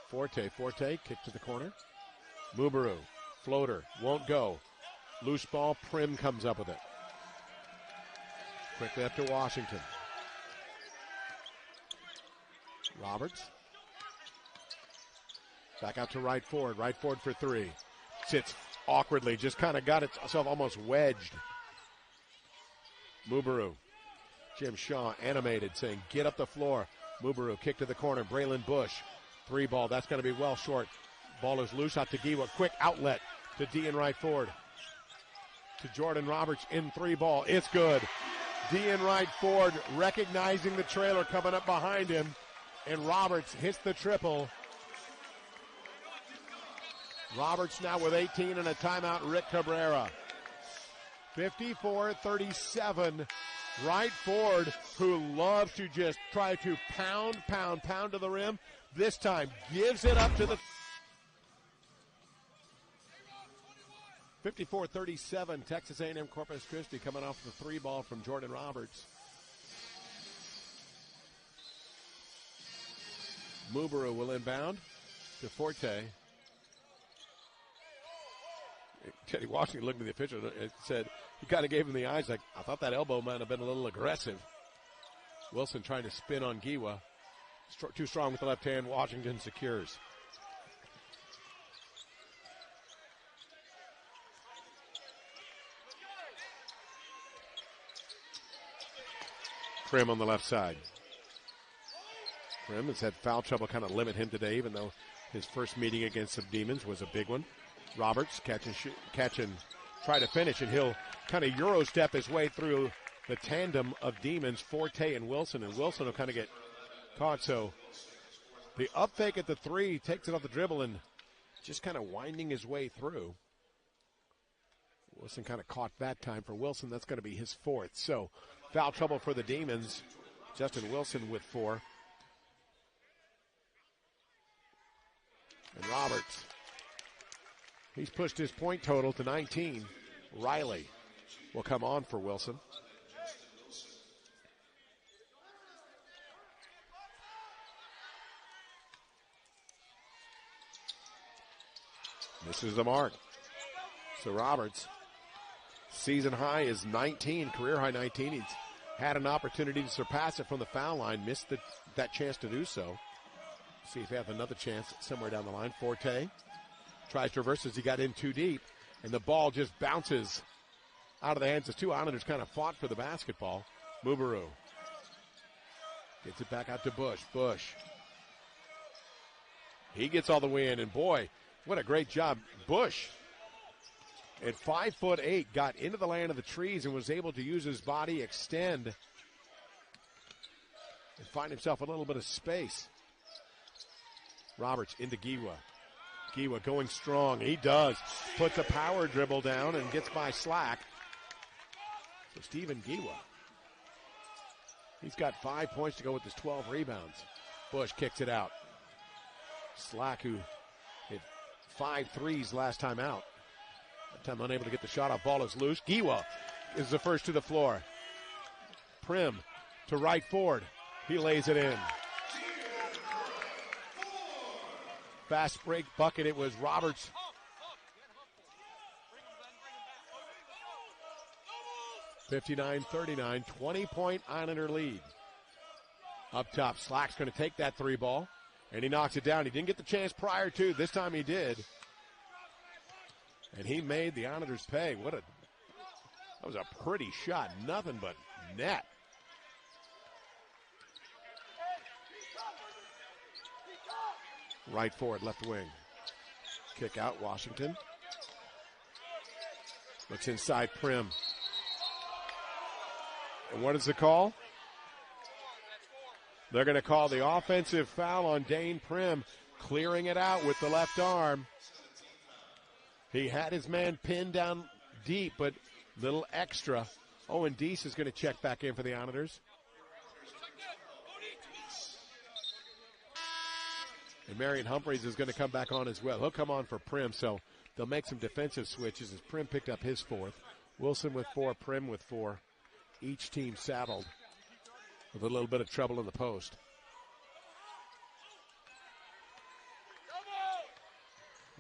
Forte. Forte, kick to the corner. Mubaru, floater, won't go. Loose ball, Prim comes up with it. Quickly up to Washington. Roberts. Back out to right forward. Right forward for 3. Sits awkwardly. Just kind of got itself almost wedged. Mubaru. Jim Shaw animated saying, get up the floor. Mubaru kick to the corner. Braylon Bush. 3 ball. That's going to be well short. Ball is loose out to Giwa. Quick outlet to Dean Wright Ford. To Jordan Roberts in 3 ball. It's good. Dean Wright Ford recognizing the trailer coming up behind him. And Roberts hits the triple. Roberts now with 18 and a timeout, Rick Cabrera. 54-37. Wright Ford, who loves to just try to pound to the rim, this time gives it up to the 54-37. Texas A&M Corpus Christi coming off the 3 ball from Jordan Roberts. Mubaru will inbound to Forte. Teddy Washington looked at the official and said, he kind of gave him the eyes like, I thought that elbow might have been a little aggressive. Wilson trying to spin on Giwa. Too strong with the left hand. Washington secures. Prim on the left side. Prim has had foul trouble kind of limit him today, even though his first meeting against some Demons was a big one. Roberts catch and try to finish, and he'll kind of Euro step his way through the tandem of Demons, Forte and Wilson will kind of get caught. So the up fake at the three, takes it off the dribble and just kind of winding his way through. Wilson kind of caught that time for Wilson. That's going to be his fourth. So foul trouble for the Demons. Justin Wilson with 4. And Roberts, he's pushed his point total to 19. Riley will come on for Wilson. Misses the mark. So Roberts, season high is 19, career high 19. He's had an opportunity to surpass it from the foul line, missed that chance to do so. See if they have another chance somewhere down the line. Forte tries to reverse as he got in too deep, and the ball just bounces out of the hands of two Islanders. Kind of fought for the basketball. Mubaru gets it back out to Bush. Bush, he gets all the way in, and boy, what a great job. Bush, at 5'8", got into the land of the trees and was able to use his body, extend, and find himself a little bit of space. Roberts into Giwa. Giwa going strong. He does. Puts a power dribble down and gets by Slack. So Stephen Giwa, he's got 5 points to go with his 12 rebounds. Bush kicks it out. Slack, who hit 5 threes last time out. That time unable to get the shot off. Ball is loose. Giwa is the first to the floor. Prim to right forward. He lays it in. Fast break bucket. It was Roberts. (59-39), 20-point Islander lead. Up top, Slack's going to take that three ball, and he knocks it down. He didn't get the chance prior to. This time he did. And he made the Islanders pay. That was a pretty shot. Nothing but net. Right forward, left wing. Kick out, Washington. Looks inside, Prim. And what is the call? They're going to call the offensive foul on Dane Prim, clearing it out with the left arm. He had his man pinned down deep, but little extra. Owen Deese is going to check back in for the Islanders. And Marion Humphreys is going to come back on as well. He'll come on for Prim, so they'll make some defensive switches as Prim picked up his 4th. Wilson with 4, Prim with 4. Each team saddled with a little bit of trouble in the post.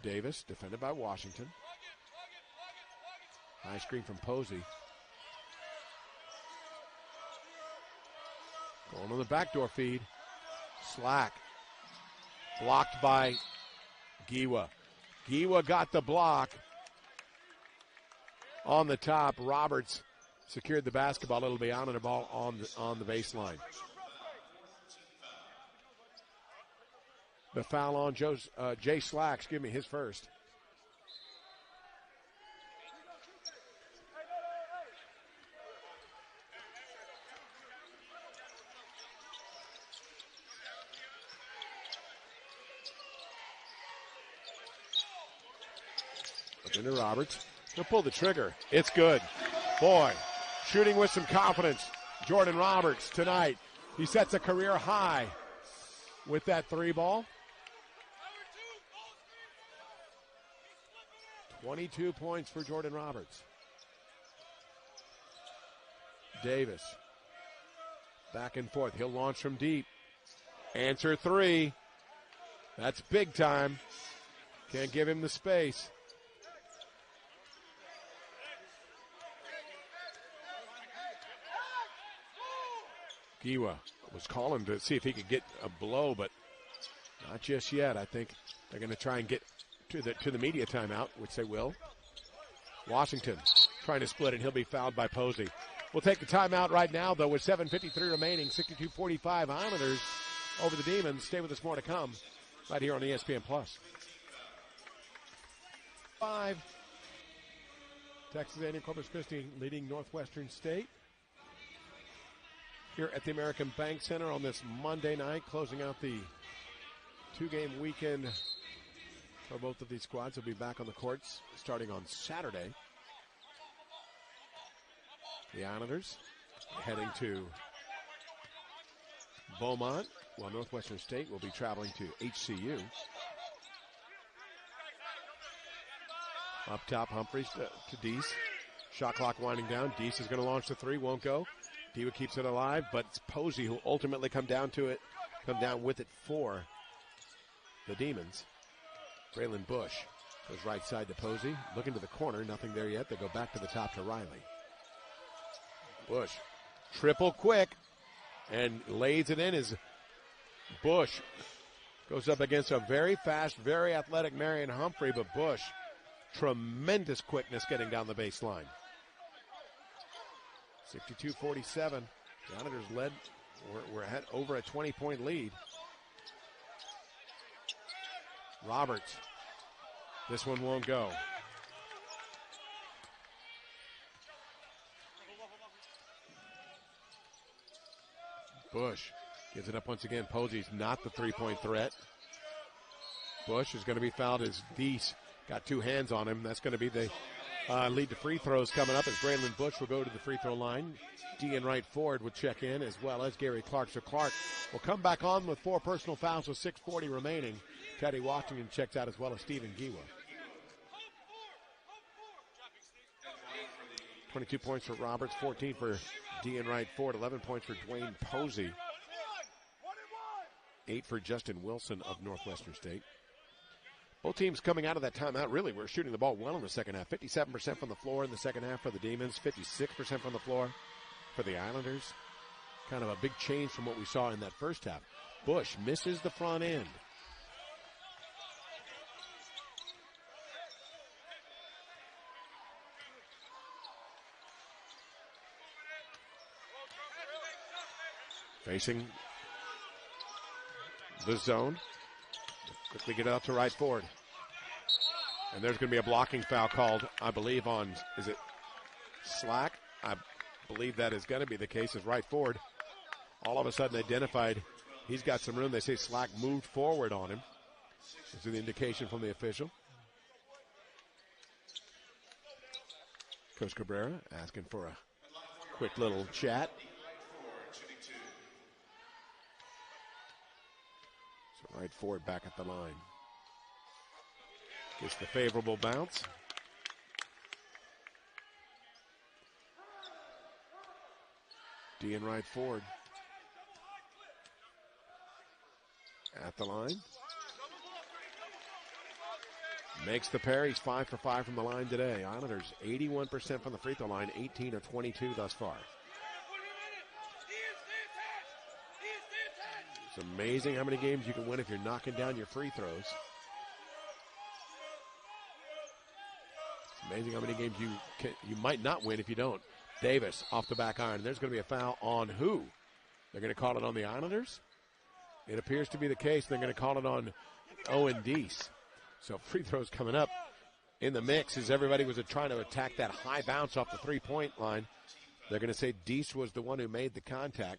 Davis, defended by Washington. High screen from Posey. Going on the backdoor feed. Slack. Blocked by Giwa. Giwa got the block on the top. Roberts secured the basketball. It'll be on the ball on the baseline. The foul on Jay Slack, his first. Into Roberts. He'll pull the trigger. It's good. Boy, shooting with some confidence. Jordan Roberts tonight. He sets a career high with that three ball. 22 points for Jordan Roberts. Davis. Back and forth. He'll launch from deep. Answer three. That's big time. Can't give him the space. Giwa was calling to see if he could get a blow, but not just yet. I think they're going to try and get to the media timeout, which they will. Washington trying to split it. He'll be fouled by Posey. We'll take the timeout right now, though, with 7:53 remaining, 62-45 Islanders over the Demons. Stay with us, more to come right here on ESPN+. 5. Texas A&M Corpus Christi leading Northwestern State here at the American Bank Center on this Monday night, closing out the two-game weekend for both of these squads. Will be back on the courts starting on Saturday. The Islanders heading to Beaumont, while Northwestern State will be traveling to HCU. Up top, Humphreys to Deese. Shot clock winding down. Deese is going to launch the three, won't go. Diva keeps it alive, but it's Posey who ultimately come down with it for the Demons. Braylon Bush goes right side to Posey. Looking to the corner, nothing there yet. They go back to the top to Riley. Bush, triple quick, and lays it in as Bush goes up against a very fast, very athletic Marion Humphrey, but Bush, tremendous quickness getting down the baseline. 62-47. The Islanders led. We're at over a 20-point lead. Roberts. This one won't go. Bush gives it up once again. Posey's not the three-point threat. Bush is going to be fouled as Deese got two hands on him. That's going to be the lead to free throws coming up as Braylon Bush will go to the free throw line. Dean Wright Ford would check in, as well as Gary Clark. So Clark will come back on with 4 personal fouls with 6:40 remaining. Teddy Washington checks out, as well as Stephen Giwa. 22 points for Roberts, 14 for Dean Wright Ford, 11 points for Dwayne Posey, 8 for Justin Wilson of Northwestern State. Both teams coming out of that timeout really were shooting the ball well in the second half. 57% from the floor in the second half for the Demons, 56% from the floor for the Islanders. Kind of a big change from what we saw in that first half. Bush misses the front end. Facing the zone. Quickly get out to right forward. And there's going to be a blocking foul called, I believe, on, is it Slack? I believe that is going to be the case, as right forward all of a sudden identified he's got some room. They say Slack moved forward on him. This is the indication from the official. Coach Cabrera asking for a quick little chat. So right forward back at the line. Gets the favorable bounce. Dean Wright Ford at the line. Makes the pair. He's 5 for 5 from the line today. Islanders 81% from the free throw line, 18 of 22 thus far. It's amazing how many games you can win if you're knocking down your free throws. It's amazing how many games you might not win if you don't. Davis off the back iron. There's going to be a foul on who? They're going to call it on the Islanders? It appears to be the case. They're going to call it on Owen Deese. So free throws coming up in the mix as everybody was trying to attack that high bounce off the three-point line. They're going to say Deese was the one who made the contact.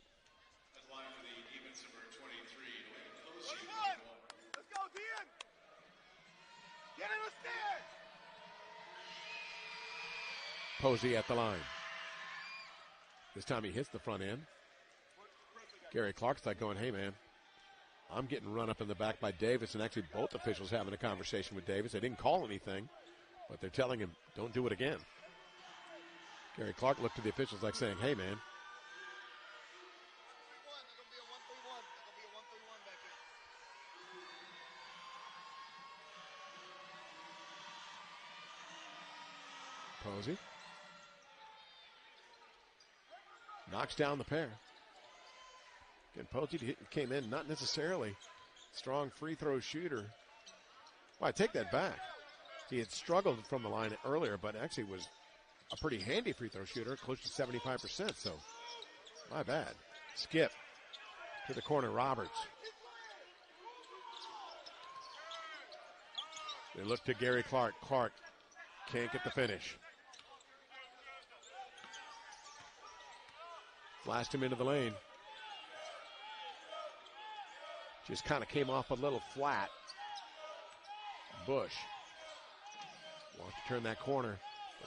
Posey at the line. This time he hits the front end. Gary Clark's like going, hey, man, I'm getting run up in the back by Davis, and actually both officials having a conversation with Davis. They didn't call anything, but they're telling him, don't do it again. Gary Clark looked to the officials like saying, hey, man. Posey knocks down the pair. Again, Posey came in not necessarily strong free throw shooter. Well, I take that back. He had struggled from the line earlier, but actually was a pretty handy free throw shooter, close to 75%, so my bad. Skip to the corner, Roberts. They look to Gary Clark. Clark can't get the finish. Flashed him into the lane. Just kind of came off a little flat. Bush wants to turn that corner.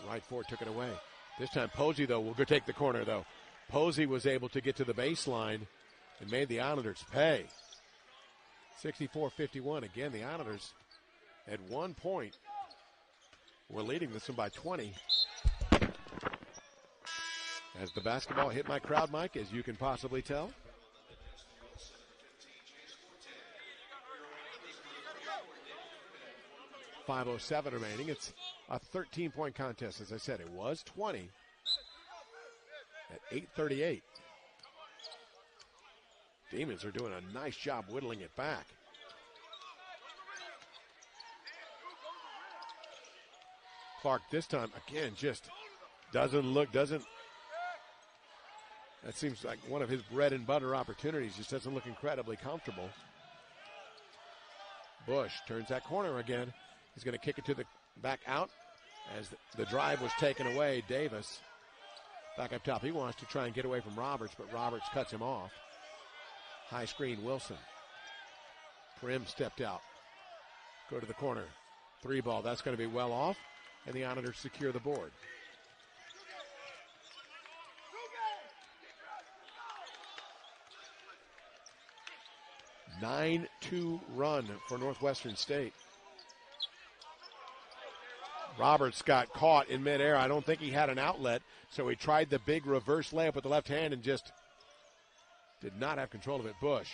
The right forward took it away. This time Posey, though, will go take the corner, though. Posey was able to get to the baseline and made the Islanders pay. 64-51. Again, the Islanders at 1 point were leading this one by 20. As the basketball hit my crowd mic, as you can possibly tell. .507 remaining. It's a 13-point contest. As I said, it was 20 at 8:38. Demons are doing a nice job whittling it back. Clark this time, again, just doesn't. That seems like one of his bread and butter opportunities. Just doesn't look incredibly comfortable. Bush turns that corner again. He's going to kick it to the back out as the drive was taken away. Davis back up top. He wants to try and get away from Roberts, but Roberts cuts him off. High screen, Wilson. Prim stepped out. Go to the corner. 3 ball. That's going to be well off, and the Islanders secure the board. A 9-2 run for Northwestern State. Roberts got caught in midair. I don't think he had an outlet, so he tried the big reverse layup with the left hand and just did not have control of it. Bush.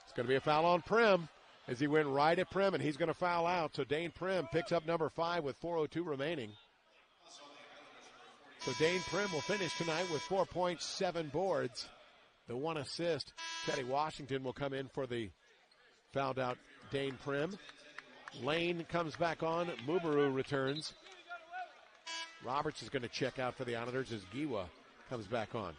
It's going to be a foul on Prim as he went right at Prim, and he's going to foul out. So Dane Prim picks up number 5 with 4:02 remaining. So Dane Prim will finish tonight with 4 points, 7 boards, the 1 assist. Teddy Washington will come in for the fouled out Dane Prim. Lane comes back on. Mubaru returns. Roberts is going to check out for the Islanders as Giwa comes back on.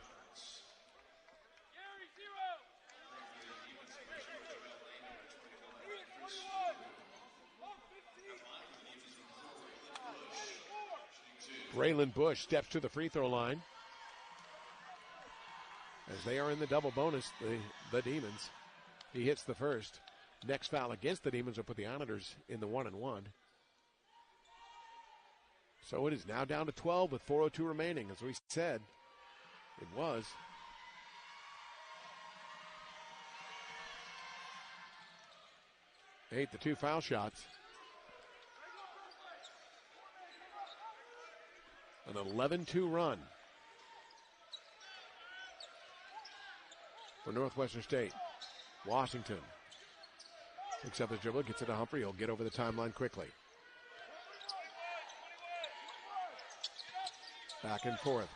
Braylon Bush steps to the free throw line as they are in the double bonus, the Demons. He hits the first. Next foul against the Demons will put the Islanders in the 1-1. So it is now down to 12 with 4:02 remaining. As we said, it was. They hit the 2 foul shots. An 11-2 run for Northwestern State. Washington picks up his dribble, gets it to Humphrey. He'll get over the timeline quickly. Back and forth.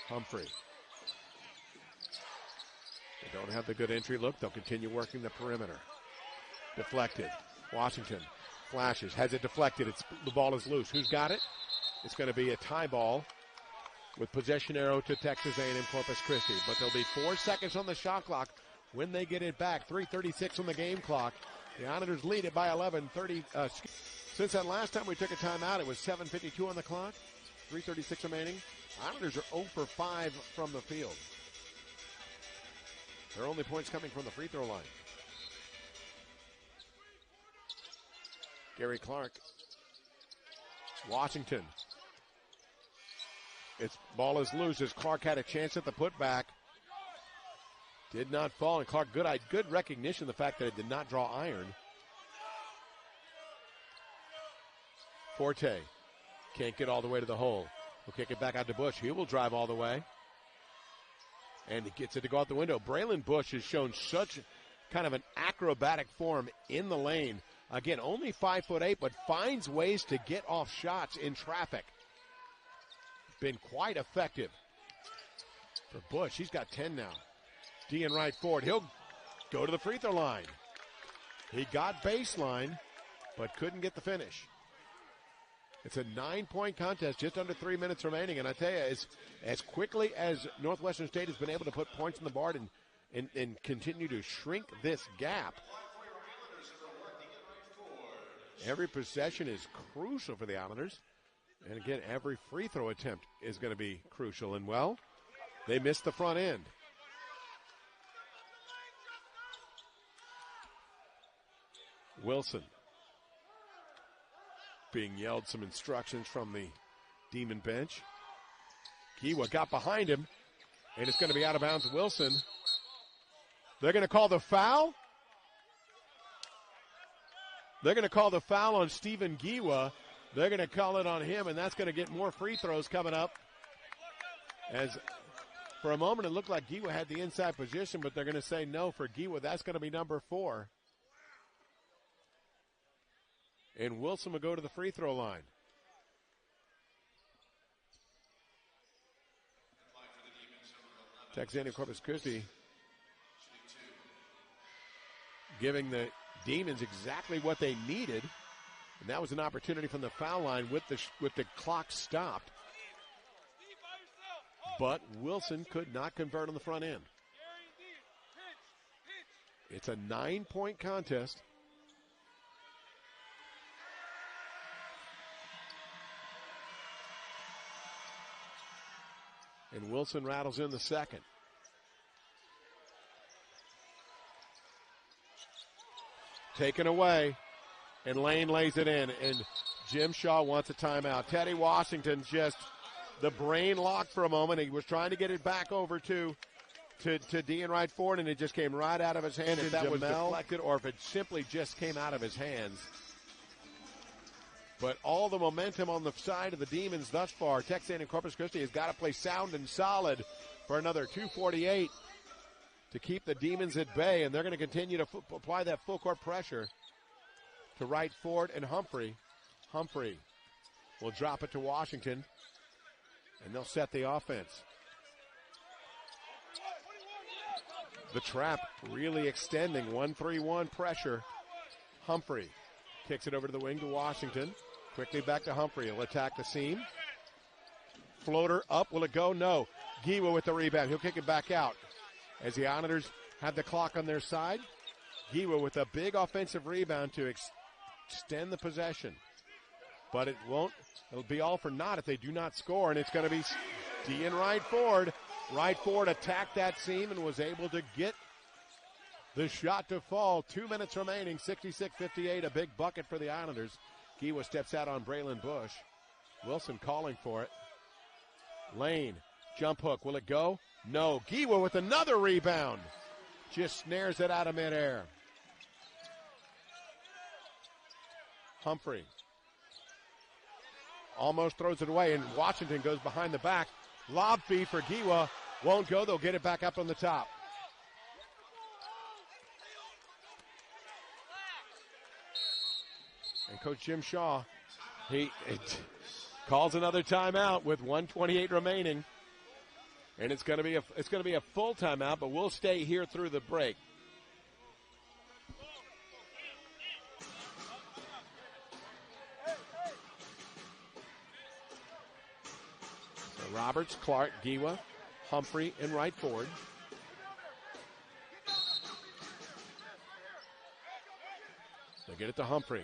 Humphrey. They don't have the good entry look. They'll continue working the perimeter. Deflected. Washington flashes, has it deflected. The ball is loose. Who's got it? It's going to be a tie ball with possession arrow to Texas A&M Corpus Christi. But there'll be 4 seconds on the shot clock when they get it back. 3:36 on the game clock. The Islanders lead it by 11. Since that last time we took a timeout, it was 7:52 on the clock. 3:36 remaining. Islanders are 0 for 5 from the field. Their only points coming from the free throw line. Gary Clark. Washington. Its ball is loose as Clark had a chance at the putback. Did not fall, and Clark, good recognition of the fact that it did not draw iron. Forte can't get all the way to the hole. We'll kick it back out to Bush. He will drive all the way. And he gets it to go out the window. Braylon Bush has shown such kind of an acrobatic form in the lane. Again, only 5'8", but finds ways to get off shots in traffic. Been quite effective for Bush. He's got 10 now. Dean right forward. He'll go to the free throw line. He got baseline, but couldn't get the finish. It's a 9-point contest, just under 3 minutes remaining. And I tell you, as quickly as Northwestern State has been able to put points on the board and continue to shrink this gap, every possession is crucial for the Islanders. And again, every free throw attempt is going to be crucial. And, well, they missed the front end. Wilson being yelled some instructions from the Demon bench. Giwa got behind him, and it's going to be out of bounds. Wilson. They're going to call the foul. They're going to call the foul on Stephen Giwa. They're going to call it on him, and that's going to get more free throws coming up. As for a moment it looked like Giwa had the inside position, but they're going to say no for Giwa. That's going to be number 4. And Wilson will go to the free throw line. Texas Corpus Christi giving the Demons exactly what they needed, and that was an opportunity from the foul line with the clock stopped. But Wilson could not convert on the front end. It's a 9-point contest. And Wilson rattles in the second. Taken away, and Lane lays it in, and Jim Shaw wants a timeout. Teddy Washington just, the brain locked for a moment. He was trying to get it back over to Dean Wright Ford, and it just came right out of his hand. If that was deflected or if it simply just came out of his hands. But all the momentum on the side of the Demons thus far. Texas A&M Corpus Christi has got to play sound and solid for another 2:48 to keep the Demons at bay, and they're going to continue to apply that full court pressure to Wright Ford and Humphrey. Humphrey will drop it to Washington, and they'll set the offense. The trap really extending. 1-3-1 pressure. Humphrey kicks it over to the wing to Washington. Quickly back to Humphrey. He'll attack the seam. Floater up. Will it go? No. Giwa with the rebound. He'll kick it back out. As the Islanders have the clock on their side, Giwa with a big offensive rebound to extend the possession. But it won't. It'll be all for naught if they do not score, and it's going to be Dean Wright Ford. Wright Ford attacked that seam and was able to get the shot to fall. 2 minutes remaining, 66-58, a big bucket for the Islanders. Giwa steps out on Braylon Bush. Wilson calling for it. Lane, jump hook, will it go? No. Giwa with another rebound. Just snares it out of midair. Humphrey almost throws it away, and Washington goes behind the back. Lob feed for Giwa. Won't go. They'll get it back up on the top. And Coach Jim Shaw, he calls another timeout with 1:28 remaining. And it's going to be a full timeout, but we'll stay here through the break. So Roberts, Clark, Giwa, Humphrey, and Wright Ford. They get it to Humphrey.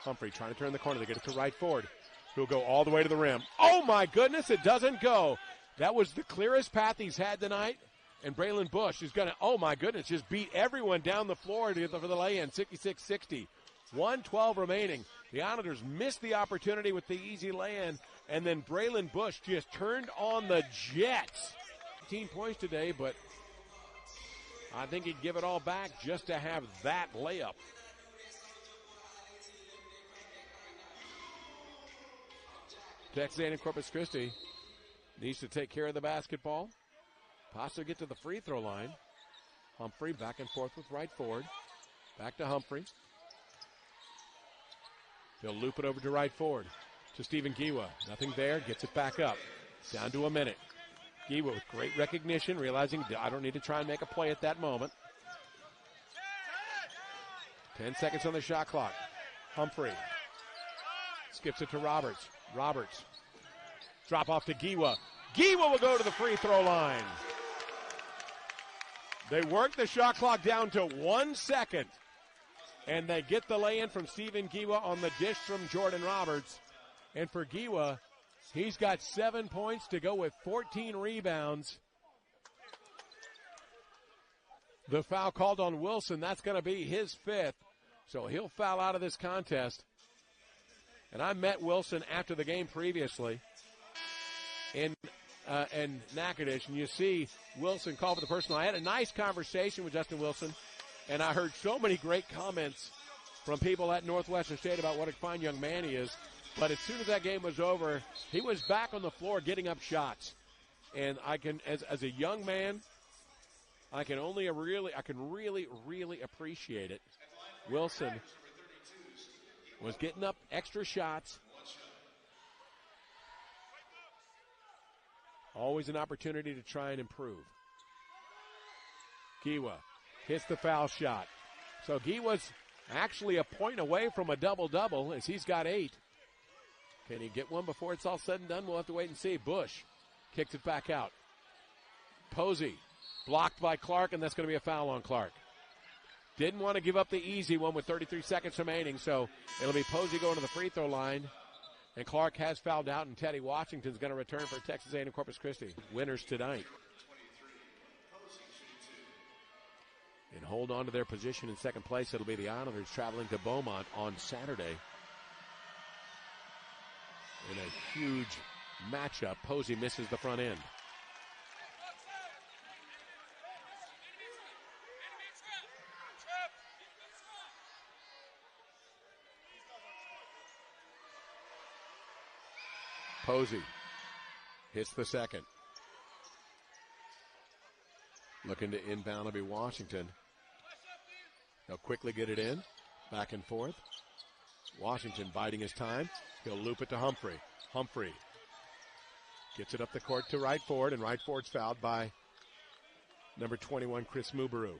Humphrey trying to turn the corner. They get it to Wright Ford, who'll go all the way to the rim. Oh, my goodness, it doesn't go. That was the clearest path he's had tonight. And Braylon Bush is going to, oh, my goodness, just beat everyone down the floor for the lay-in, 66-60. 1:12 remaining. The Islanders missed the opportunity with the easy lay-in, and then Braylon Bush just turned on the Jets. 18 points today, but I think he'd give it all back just to have that layup. Texas A&M Corpus Christi needs to take care of the basketball. Possibly get to the free throw line. Humphrey back and forth with Wright Ford. Back to Humphrey. He'll loop it over to Wright Ford. To Stephen Giwa. Nothing there. Gets it back up. Down to a minute. Giwa with great recognition, realizing I don't need to try and make a play at that moment. 10 seconds on the shot clock. Humphrey. Skips it to Roberts. Roberts. Drop off to Giwa. Giwa will go to the free throw line. They work the shot clock down to 1 second. And they get the lay-in from Stephen Giwa on the dish from Jordan Roberts. And for Giwa, he's got 7 points to go with 14 rebounds. The foul called on Wilson, that's going to be his 5th. So he'll foul out of this contest. And I met Wilson after the game previously in Natchitoches, and you see Wilson call for the personal. I had a nice conversation with Justin Wilson, and I heard so many great comments from people at Northwestern State about what a fine young man he is. But as soon as that game was over, he was back on the floor getting up shots. And I can, as a young man, I can really appreciate it. Wilson was getting up extra shots. Always an opportunity to try and improve. Giwa hits the foul shot. So Giwa's actually a point away from a double-double as he's got 8. Can he get one before it's all said and done? We'll have to wait and see. Bush kicks it back out. Posey blocked by Clark, and that's going to be a foul on Clark. Didn't want to give up the easy one with 33 seconds remaining, so it'll be Posey going to the free throw line. And Clark has fouled out, and Teddy Washington's going to return for Texas A&M Corpus Christi. Winners tonight. And hold on to their position in second place. It'll be the Islanders traveling to Beaumont on Saturday. In a huge matchup, Posey misses the front end. Posey hits the second. Looking to inbound will be Washington. He'll quickly get it in. Back and forth. Washington biding his time. He'll loop it to Humphrey. Humphrey gets it up the court to right forward, and right forward's fouled by number 21, Chris Mubaru.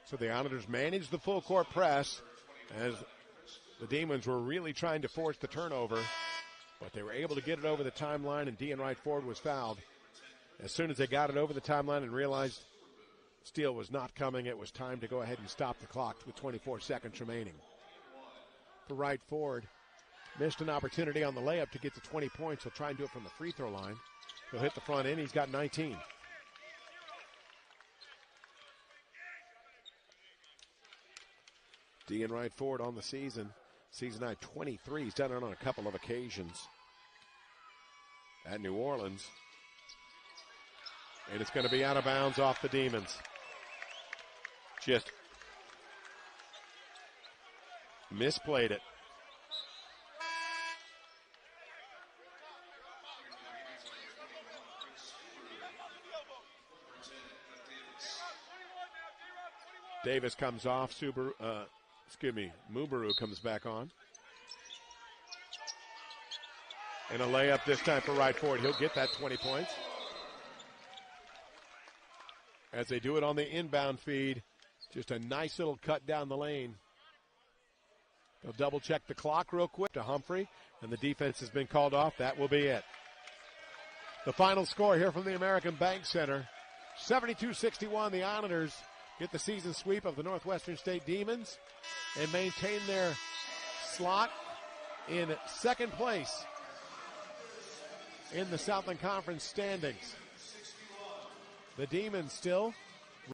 So the Islanders manage the full court press as the Demons were really trying to force the turnover. But they were able to get it over the timeline, and Dean Wright Ford was fouled. As soon as they got it over the timeline and realized steal was not coming, it was time to go ahead and stop the clock with 24 seconds remaining. For Wright Ford, missed an opportunity on the layup to get to 20 points. He'll try and do it from the free throw line. He'll hit the front end. He's got 19. Dean Wright Ford on the season. Season high 23. He's done it on a couple of occasions at New Orleans. And it's going to be out of bounds off the Demons. Just misplayed it. Davis comes off. Mubaru comes back on. And a layup this time for Wright Ford. He'll get that 20 points. As they do it on the inbound feed, just a nice little cut down the lane. They'll double check the clock real quick to Humphrey, and the defense has been called off. That will be it. The final score here from the American Bank Center, 72-61. The Islanders get the season sweep of the Northwestern State Demons and maintain their slot in second place in the Southland Conference standings. The Demons still